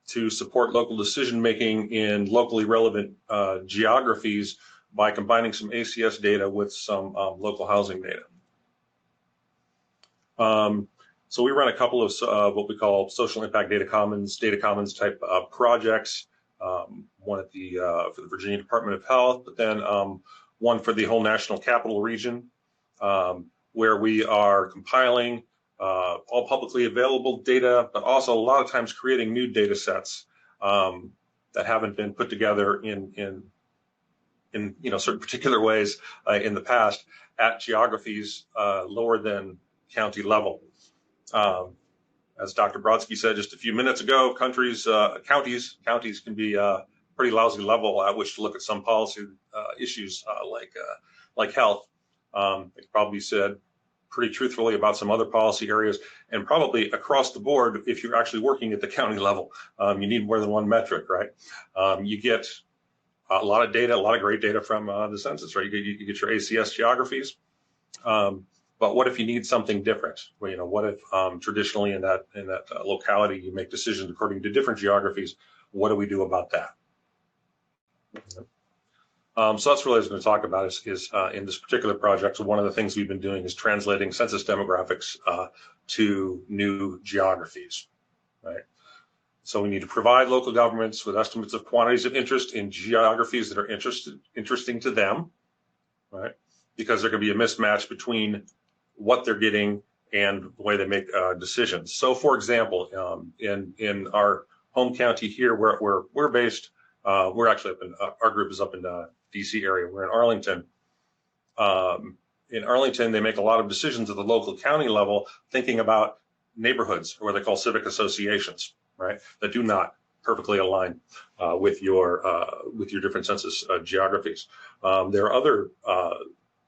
to support local decision making in locally relevant geographies by combining some ACS data with some local housing data. So we run a couple of what we call social impact data commons type projects. One at the for the Virginia Department of Health, but then one for the whole National Capital Region, where we are compiling all publicly available data, but also a lot of times creating new data sets that haven't been put together in certain particular ways in the past at geographies lower than county level. As Dr. Brodsky said just a few minutes ago, counties can be a pretty lousy level at which to look at some policy issues like health. It probably said pretty truthfully about some other policy areas, and probably across the board, if you're actually working at the county level, you need more than one metric, right? You get a lot of data, a lot of great data from the census, right? You get your ACS geographies. But what if you need something different? Well, what if traditionally in that locality you make decisions according to different geographies? What do we do about that? So that's really what I was going to talk about is in this particular project. So one of the things we've been doing is translating census demographics to new geographies, right? So we need to provide local governments with estimates of quantities of interest in geographies that are interesting to them, right? Because there could be a mismatch between what they're getting and the way they make decisions. So, for example, in our home county here, where we're based, we're actually up in our group is up in the DC area. We're in Arlington. In Arlington, they make a lot of decisions at the local county level, thinking about neighborhoods, or what they call civic associations, right? That do not perfectly align with your different census geographies. There are other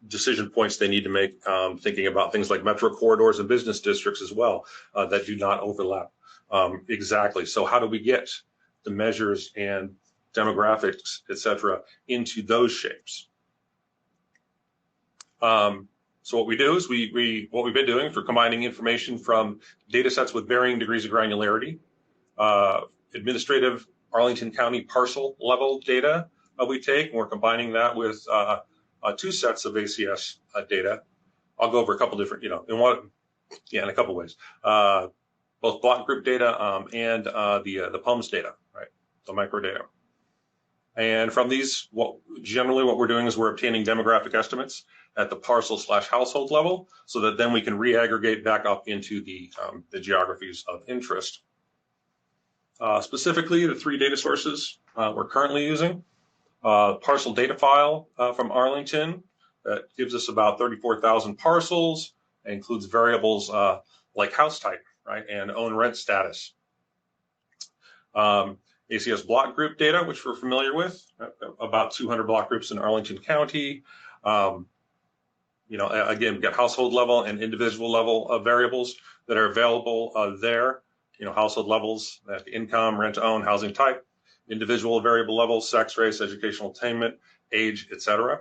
decision points they need to make, thinking about things like metro corridors and business districts as well, that do not overlap exactly. So how do we get the measures and demographics, et cetera, into those shapes? So what we do is what we've been doing for combining information from data sets with varying degrees of granularity, administrative Arlington County parcel level data we take, and we're combining that with 2 sets of ACS data. I'll go over a couple different, in a couple ways. Both block group data and the PUMS data, right? The microdata. And from these, generally what we're doing is we're obtaining demographic estimates at the parcel/household level, so that then we can re-aggregate back up into the geographies of interest. Specifically, the 3 data sources we're currently using. Parcel data file from Arlington that gives us about 34,000 parcels. It includes variables like house type, right, and own rent status. ACS block group data, which we're familiar with, about 200 block groups in Arlington County. Again, we've got household level and individual level of variables that are available there. Household levels, income, rent to own, housing type, individual variable levels, sex, race, educational attainment, age, etc.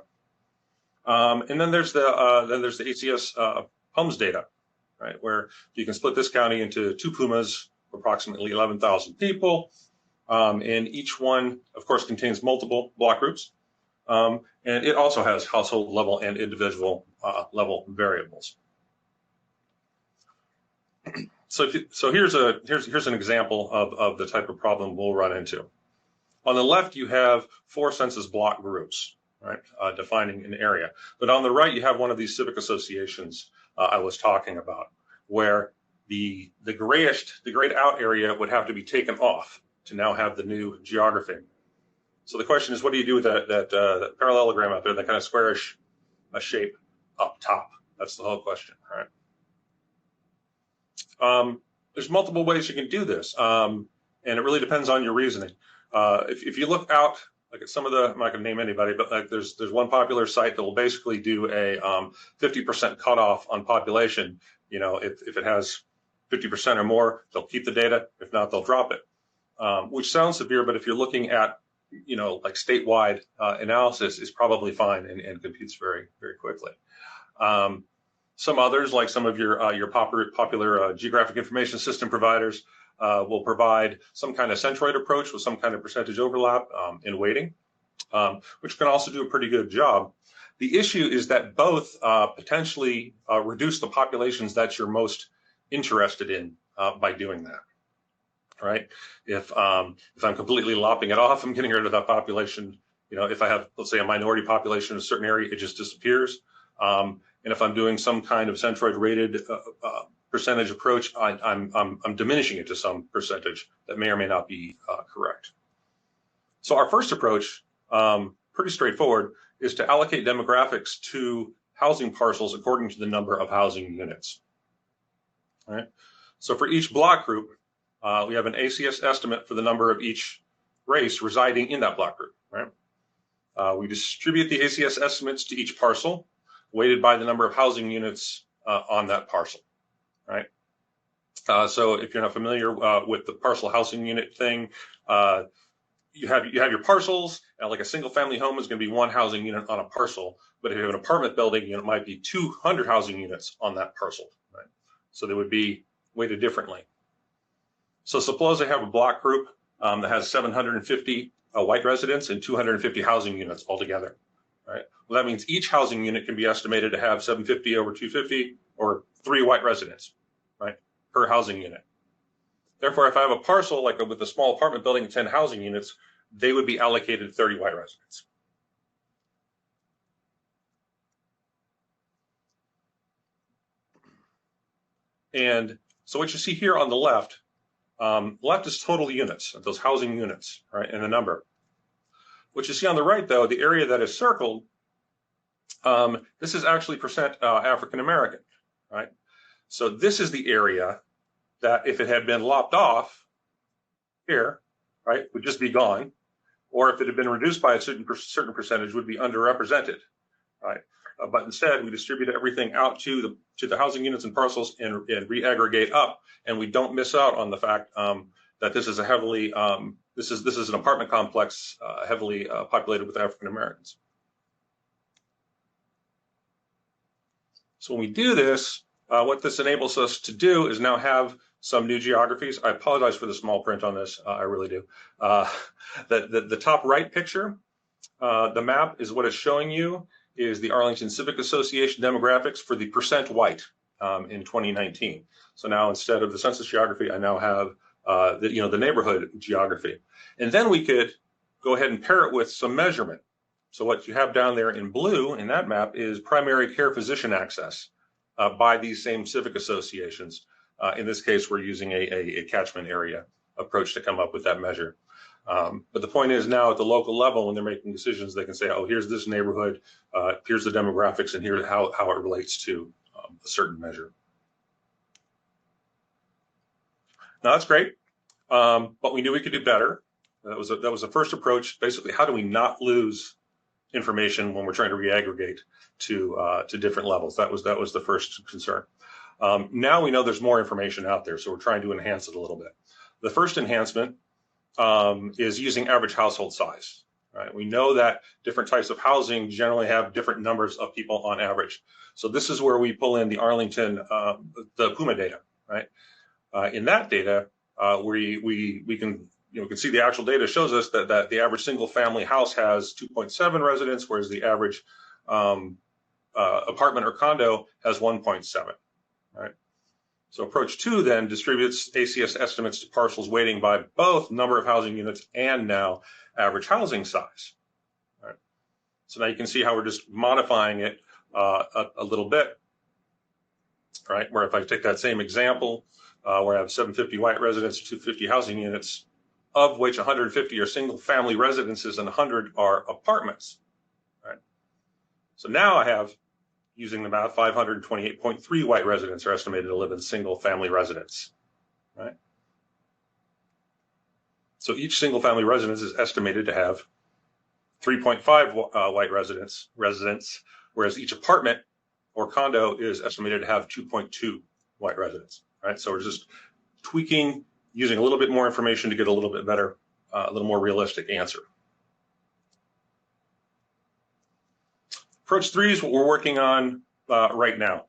And then there's the ACS PUMS data, right, where you can split this county into 2 PUMAs, approximately 11,000 people. And each one, of course, contains multiple block groups. And it also has household level and individual level variables. So here's an example of the type of problem we'll run into. On the left, you have 4 census block groups, right, defining an area. But on the right, you have one of these civic associations I was talking about, where the grayed out area would have to be taken off to now have the new geography. So the question is, what do you do with that parallelogram out there, that kind of squarish shape up top? That's the whole question, right? There's multiple ways you can do this, and it really depends on your reasoning. If you look out, like at some of the, I'm not going to name anybody, but like there's one popular site that will basically do a 50% cutoff on population. If it has 50% or more, they'll keep the data. If not, they'll drop it. Which sounds severe, but if you're looking at, like statewide analysis, is probably fine and computes very, very quickly. Some others, like some of your popular geographic information system providers, will provide some kind of centroid approach with some kind of percentage overlap in weighting, which can also do a pretty good job. The issue is that both potentially reduce the populations that you're most interested in by doing that. Right? If I'm completely lopping it off, I'm getting rid of that population. If I have, let's say, a minority population in a certain area, it just disappears. And if I'm doing some kind of centroid rated percentage approach, I'm diminishing it to some percentage that may or may not be correct. So our first approach, pretty straightforward, is to allocate demographics to housing parcels according to the number of housing units. All right. So for each block group, we have an ACS estimate for the number of each race residing in that block group, right? We distribute the ACS estimates to each parcel, weighted by the number of housing units on that parcel, right? So if you're not familiar with the parcel housing unit thing, you have your parcels, and like a single family home is going to be 1 housing unit on a parcel, but if you have an apartment building, it might be 200 housing units on that parcel, right? So they would be weighted differently. So suppose I have a block group that has 750 white residents and 250 housing units altogether, right? Well, that means each housing unit can be estimated to have 750 over 250 or 3 white residents, right, per housing unit. Therefore, if I have a parcel like with a small apartment building and 10 housing units, they would be allocated 30 white residents. And so what you see here on the left is total units, those housing units, right, and the number. What you see on the right, though, the area that is circled, this is actually percent African American, right? So this is the area that if it had been lopped off here, right, would just be gone, or if it had been reduced by a certain percentage, would be underrepresented, right? But instead, we distribute everything out to the housing units and parcels and re-aggregate up, and we don't miss out on the fact that this is a heavily this is an apartment complex heavily populated with African Americans. So when we do this, what this enables us to do is now have some new geographies. I apologize for the small print on this. I really do. The top right picture, the map is what it's showing you is the Arlington Civic Association demographics for the percent white in 2019. So now instead of the census geography, I now have the neighborhood geography. And then we could go ahead and pair it with some measurement. So what you have down there in blue in that map is primary care physician access by these same civic associations. In this case, we're using a catchment area approach to come up with that measure. But the point is now at the local level, when they're making decisions, they can say, oh, here's this neighborhood, here's the demographics, and here's how it relates to a certain measure. Now that's great, but we knew we could do better. That was the first approach. Basically, how do we not lose information when we're trying to reaggregate to different levels? That was the first concern. Now we know there's more information out there, so we're trying to enhance it a little bit. The first enhancement is using average household size. Right? We know that different types of housing generally have different numbers of people on average. So this is where we pull in the Arlington, the PUMA data. Right? In that data, we can see the actual data shows us that the average single family house has 2.7 residents, whereas the average apartment or condo has 1.7. Right? So approach 2 then distributes ACS estimates to parcels weighting by both number of housing units and now average housing size. Right? So now you can see how we're just modifying it a little bit. Right? Where if I take that same example, where I have 750 white residents, 250 housing units, of which 150 are single family residences and 100 are apartments. Right? So now I have, using the math, 528.3 white residents are estimated to live in single family residence. Right? So each single family residence is estimated to have 3.5 white residents, whereas each apartment or condo is estimated to have 2.2 white residents. Right? So we're just tweaking, using a little bit more information to get a little bit better, a little more realistic answer. Approach 3 is what we're working on right now.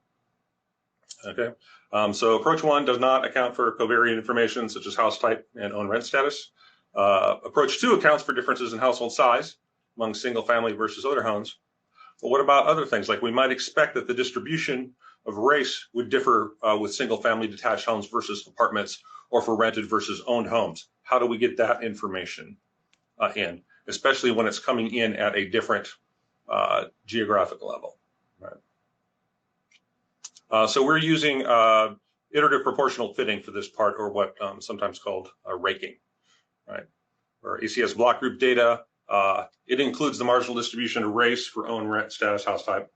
Okay, so approach 1 does not account for covariant information such as house type and own rent status. Approach 2 accounts for differences in household size among single family versus other homes. But what about other things? Like we might expect that the distribution of race would differ with single family detached homes versus apartments, or for rented versus owned homes. How do we get that information in, especially when it's coming in at a different geographic level? Right? So we're using iterative proportional fitting for this part, or what sometimes called raking. Right? Or ACS block group data, it includes the marginal distribution of race for own rent status house type.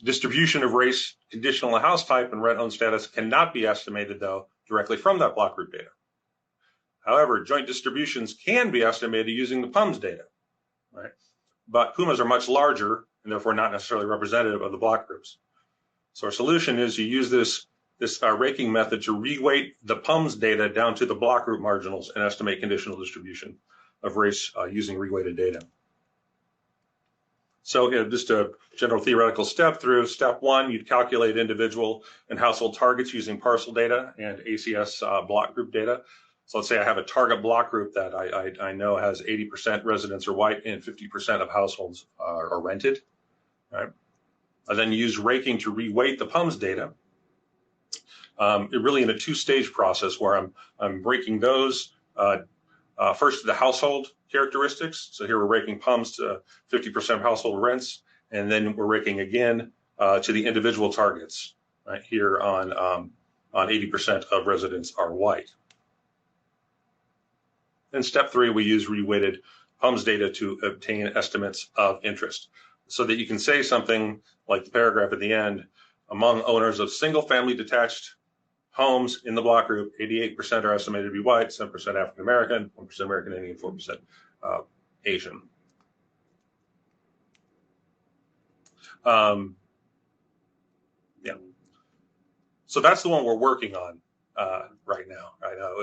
Distribution of race, conditional house type, and rent own status cannot be estimated, though, directly from that block group data. However, joint distributions can be estimated using the PUMS data, right? But PUMAs are much larger and therefore not necessarily representative of the block groups. So our solution is you use this raking method to reweight the PUMS data down to the block group marginals and estimate conditional distribution of race using reweighted data. So just a general theoretical step through. Step 1, you'd calculate individual and household targets using parcel data and ACS block group data. So let's say I have a target block group that I know has 80% residents are white and 50% of households are rented. Right? I then use raking to reweight the PUMS data. Really in a 2-stage process where I'm breaking those first to the household characteristics. So here we're raking PUMS to 50% of household rents, and then we're raking again to the individual targets. Right here on 80% of residents are white. In step 3, we use reweighted PUMS data to obtain estimates of interest, so that you can say something like the paragraph at the end: among owners of single-family detached homes in the block group, 88% are estimated to be white, 7% African American, 1% American Indian, 4% Asian. Yeah. So that's the one we're working on right now. Right now,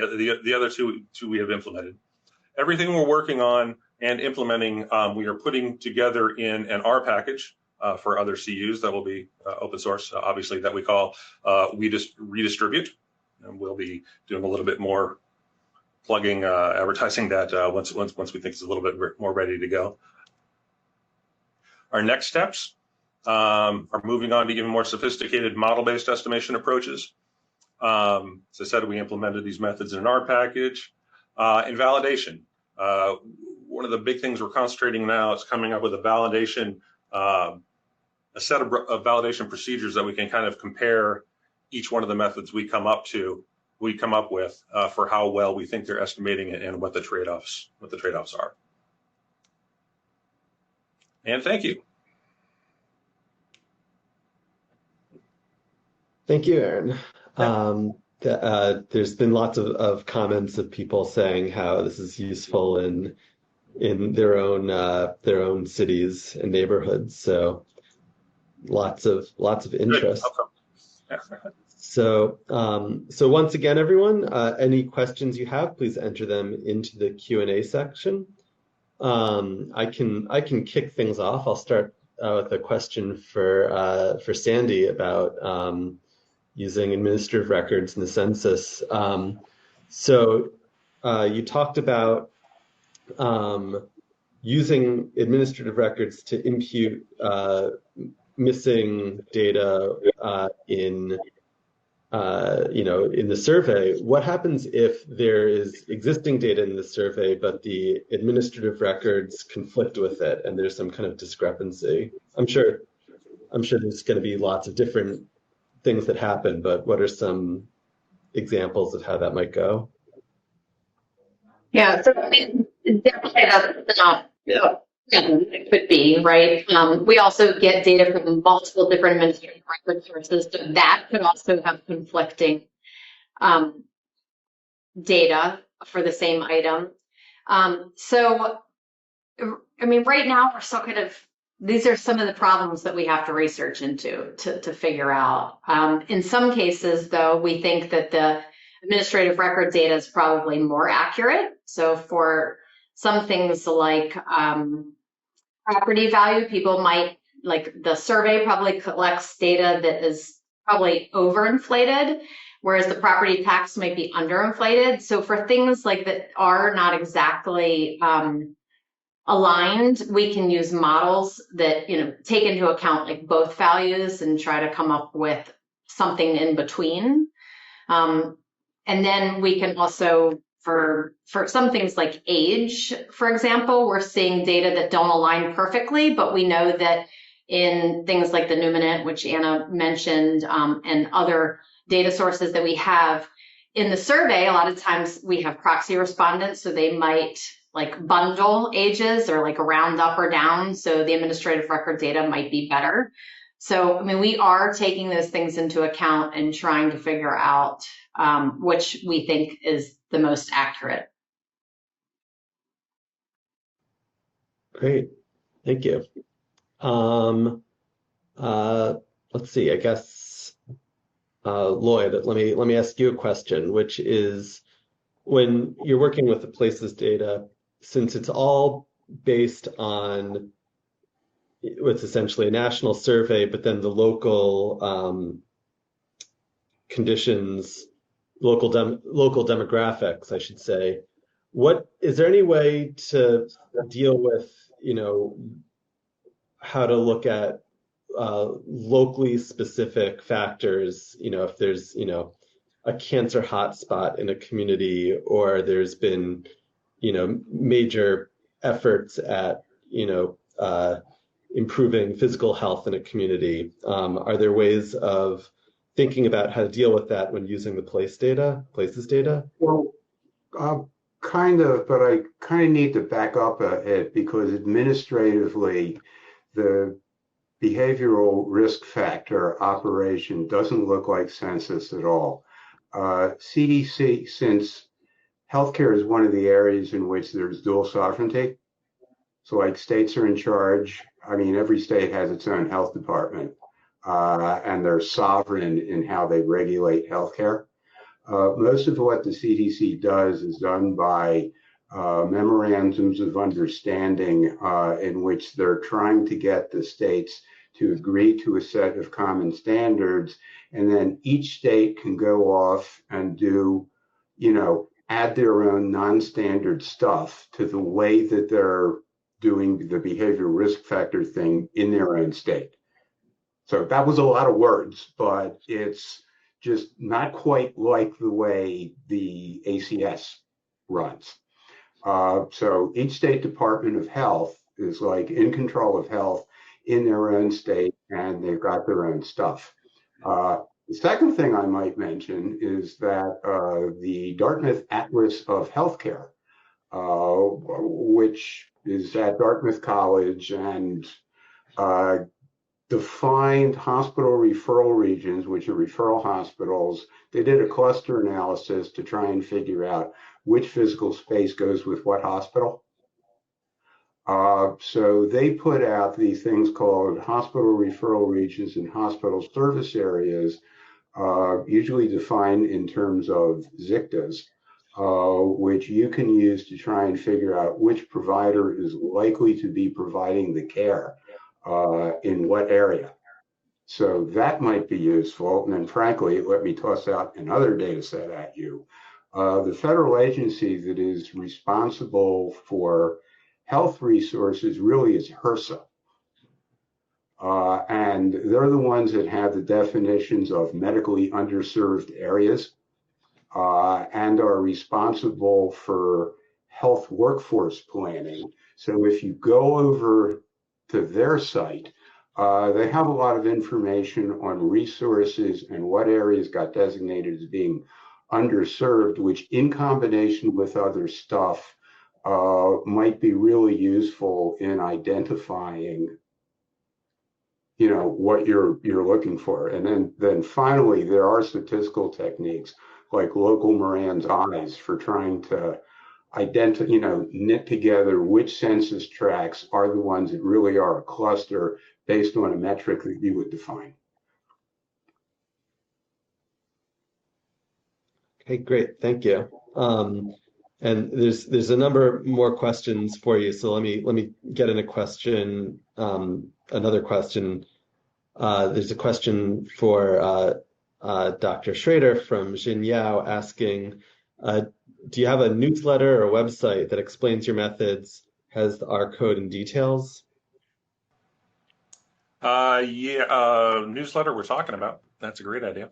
the other two we have implemented. Everything we're working on and implementing, we are putting together in an R package for other CUs that will be open source, obviously, that we call redistribute. And we'll be doing a little bit more plugging, advertising that once we think it's a little bit more ready to go. Our next steps are moving on to even more sophisticated model-based estimation approaches. As I said, we implemented these methods in our package. In validation, one of the big things we're concentrating now is coming up with a validation, a set of validation procedures that we can kind of compare each one of the methods we come up with for how well we think they're estimating it and what the trade-offs are. And thank you. Thank you, Aaron. There's been lots of comments of people saying how this is useful in their own cities and neighborhoods. So lots of interest. So once again, everyone, any questions you have, please enter them into the Q&A section. I can kick things off. I'll start with a question for Sandy about using administrative records in the census. So you talked about using administrative records to impute missing data in the survey. What happens if there is existing data in the survey, but the administrative records conflict with it, and there's some kind of discrepancy? I'm sure there's going to be lots of different things that happen, but what are some examples of how that might go? Yeah, so definitely that's not. It could be, right? We also get data from multiple different administrative record sources, so that could also have conflicting data for the same item. So, I mean, right now we're still kind of, these are some of the problems that we have to research into to figure out. In some cases, though, we think that the administrative record data is probably more accurate. So for some things like property value, people might, like the survey probably collects data that is probably overinflated, whereas the property tax might be underinflated. So for things like that are not exactly aligned, we can use models that take into account like both values and try to come up with something in between. And then we can also, for some things like age, for example, we're seeing data that don't align perfectly, but we know that in things like the Numinant, which Anna mentioned, and other data sources that we have in the survey, a lot of times we have proxy respondents, so they might like bundle ages or like round up or down, so the administrative record data might be better. So, I mean, we are taking those things into account and trying to figure out which we think is the most accurate. Great, thank you. Let's see, I guess, Lloyd, let me ask you a question, which is, when you're working with the places data, since it's all based on what's essentially a national survey, but then the local conditions, local demographics, I should say, is there any way to deal with, how to look at locally specific factors, if there's, a cancer hotspot in a community, or there's been, major efforts at, improving physical health in a community? Are there ways of thinking about how to deal with that when using the places data? Well, kind of, but I kind of need to back up it, because administratively, the behavioral risk factor operation doesn't look like census at all. CDC, since healthcare is one of the areas in which there's dual sovereignty, so like states are in charge. I mean, every state has its own health department, and they're sovereign in how they regulate healthcare. Most of what the CDC does is done by memorandums of understanding in which they're trying to get the states to agree to a set of common standards, and then each state can go off and do, add their own non-standard stuff to the way that they're doing the behavior risk factor thing in their own state. So that was a lot of words, but it's just not quite like the way the ACS runs. So each state Department of Health is like in control of health in their own state, and they've got their own stuff. The second thing I might mention is that the Dartmouth Atlas of Healthcare, which is at Dartmouth College and defined hospital referral regions, which are referral hospitals. They did a cluster analysis to try and figure out which physical space goes with what hospital. So they put out these things called hospital referral regions and hospital service areas, usually defined in terms of ZICTAs, which you can use to try and figure out which provider is likely to be providing the care in what area. So that might be useful. And then frankly, let me toss out another data set at you. The federal agency that is responsible for health resources really is HRSA. And they're the ones that have the definitions of medically underserved areas and are responsible for health workforce planning. So if you go over to their site, they have a lot of information on resources and what areas got designated as being underserved, which in combination with other stuff might be really useful in identifying what you're looking for. And then finally, there are statistical techniques like local Moran's eyes for trying to knit together which census tracts are the ones that really are a cluster based on a metric that you would define. Okay, great, thank you. And there's a number more questions for you. So let me get in a question, another question. There's a question for Dr. Schrader from Jin Yao asking, do you have a newsletter or website that explains your methods, has the R code and details? Newsletter we're talking about. That's a great idea.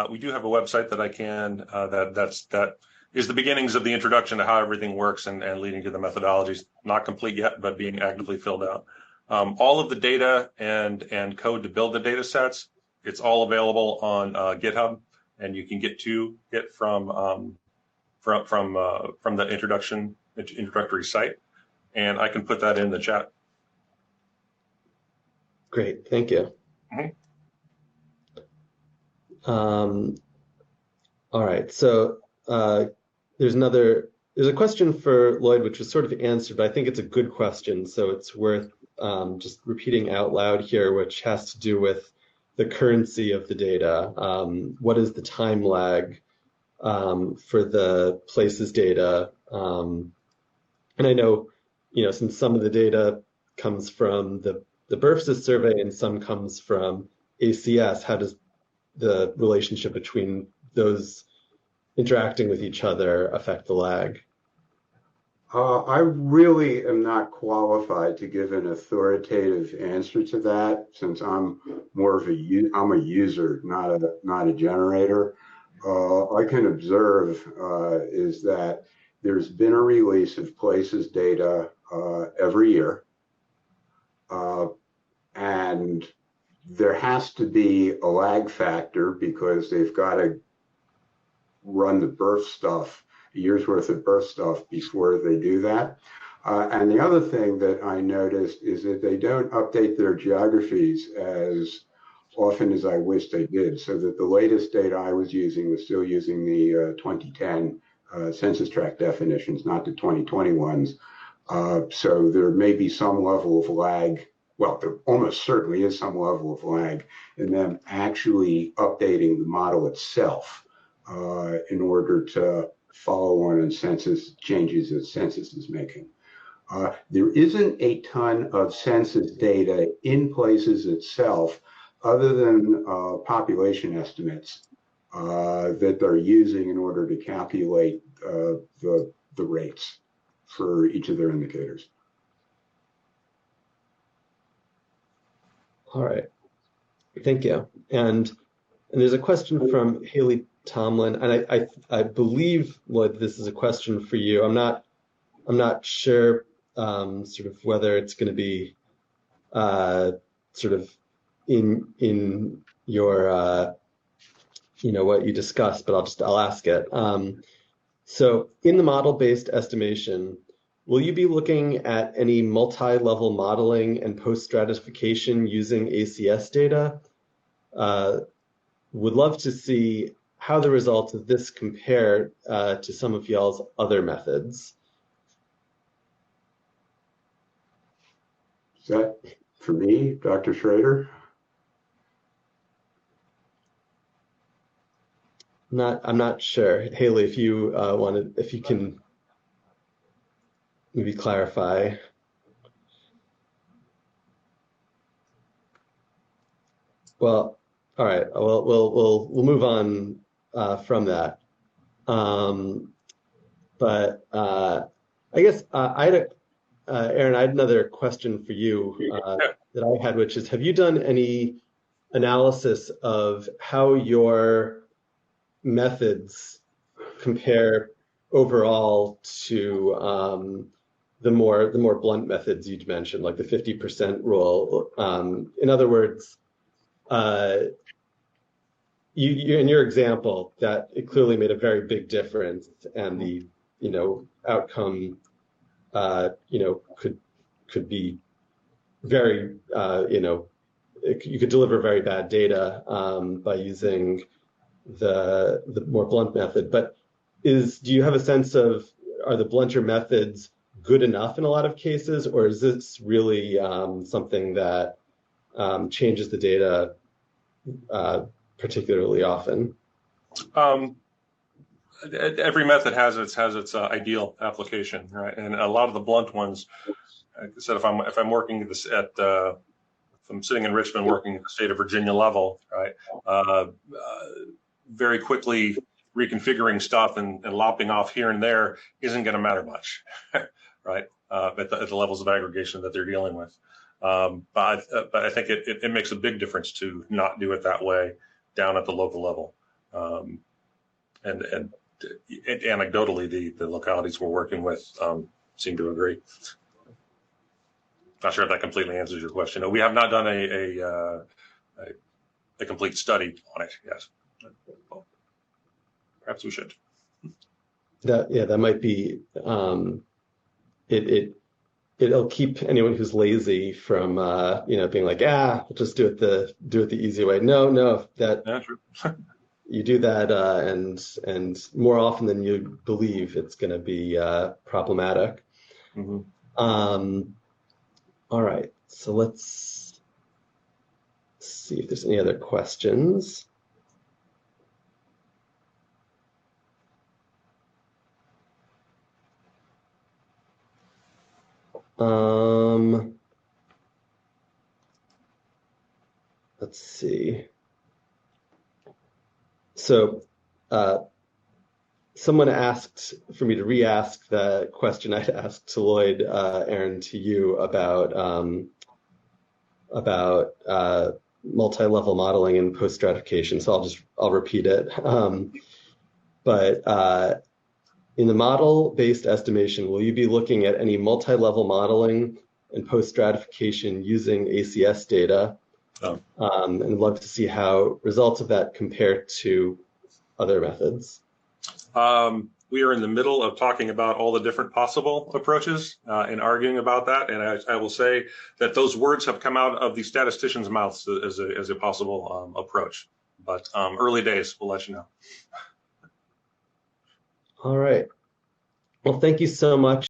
We do have a website that I can, that is the beginnings of the introduction to how everything works and leading to the methodologies. Not complete yet, but being actively filled out. All of the data and code to build the data sets, it's all available on GitHub, and you can get from the introductory site, and I can put that in the chat. Great, thank you. Mm-hmm. All right, so there's a question for Lloyd, which was sort of answered, but I think it's a good question, so it's worth just repeating out loud here, which has to do with the currency of the data. What is the time lag for the places data? And I know, since some of the data comes from the BERFSIS survey and some comes from ACS, how does the relationship between those interacting with each other affect the lag? I really am not qualified to give an authoritative answer to that, since I'm more of a user, not a generator. I can observe is that there's been a release of places data every year, and there has to be a lag factor because they've got to run the birth stuff, a year's worth of birth stuff before they do that. And the other thing that I noticed is that they don't update their geographies as often as I wish they did, so that the latest data I was using was still using the 2010 census tract definitions, not the 2021s. So there may be some level of lag. Well, there almost certainly is some level of lag in them actually updating the model itself in order to follow on census changes that census is making. There isn't a ton of census data in places itself other than population estimates that they're using in order to calculate the rates for each of their indicators. All right, thank you. And there's a question from Haley Tomlin, and I believe this is a question for you. I'm not sure sort of whether it's going to be sort of in your what you discussed, but I'll ask it. So in the model-based estimation, will you be looking at any multi-level modeling and post-stratification using ACS data? Would love to see how the results of this compare to some of y'all's other methods. Is that for me, Dr. Schrader? I'm not sure. Haley, if you if you can maybe clarify. Well, all right. We'll move on from that. But I guess Aaron, I had another question for you that I had, which is, have you done any analysis of how your methods compare overall to the more blunt methods you'd mentioned, like the 50% rule? In other words, you in your example, that it clearly made a very big difference, and the outcome could be very you could deliver very bad data by using the more blunt method. But do you have a sense of, are the blunter methods good enough in a lot of cases, or is this really something that changes the data particularly often? Every method has its ideal application, right? And a lot of the blunt ones, like I said, if I'm working if I'm sitting in Richmond working at the state of Virginia level, right, very quickly reconfiguring stuff and lopping off here and there isn't going to matter much, right? At the levels of aggregation that they're dealing with. But I think it makes a big difference to not do it that way down at the local level. And anecdotally, the localities we're working with seem to agree. Not sure if that completely answers your question. No, we have not done a complete study on it yet. Perhaps we should. That might be it'll keep anyone who's lazy from being like, we'll just do it the easy way. No, True. You do that and more often than you believe, it's going to be problematic. Mm-hmm. All right, so let's see if there's any other questions. Let's see. So someone asked for me to re-ask the question I'd asked to Lloyd, Aaron, to you about multi-level modeling and post-stratification. So I'll repeat it. But in the model-based estimation, will you be looking at any multi-level modeling and post-stratification using ACS data? And I'd love to see how results of that compare to other methods. We are in the middle of talking about all the different possible approaches and arguing about that. And I will say that those words have come out of the statisticians' mouths as a possible approach. But early days, we'll let you know. All right. Well, thank you so much.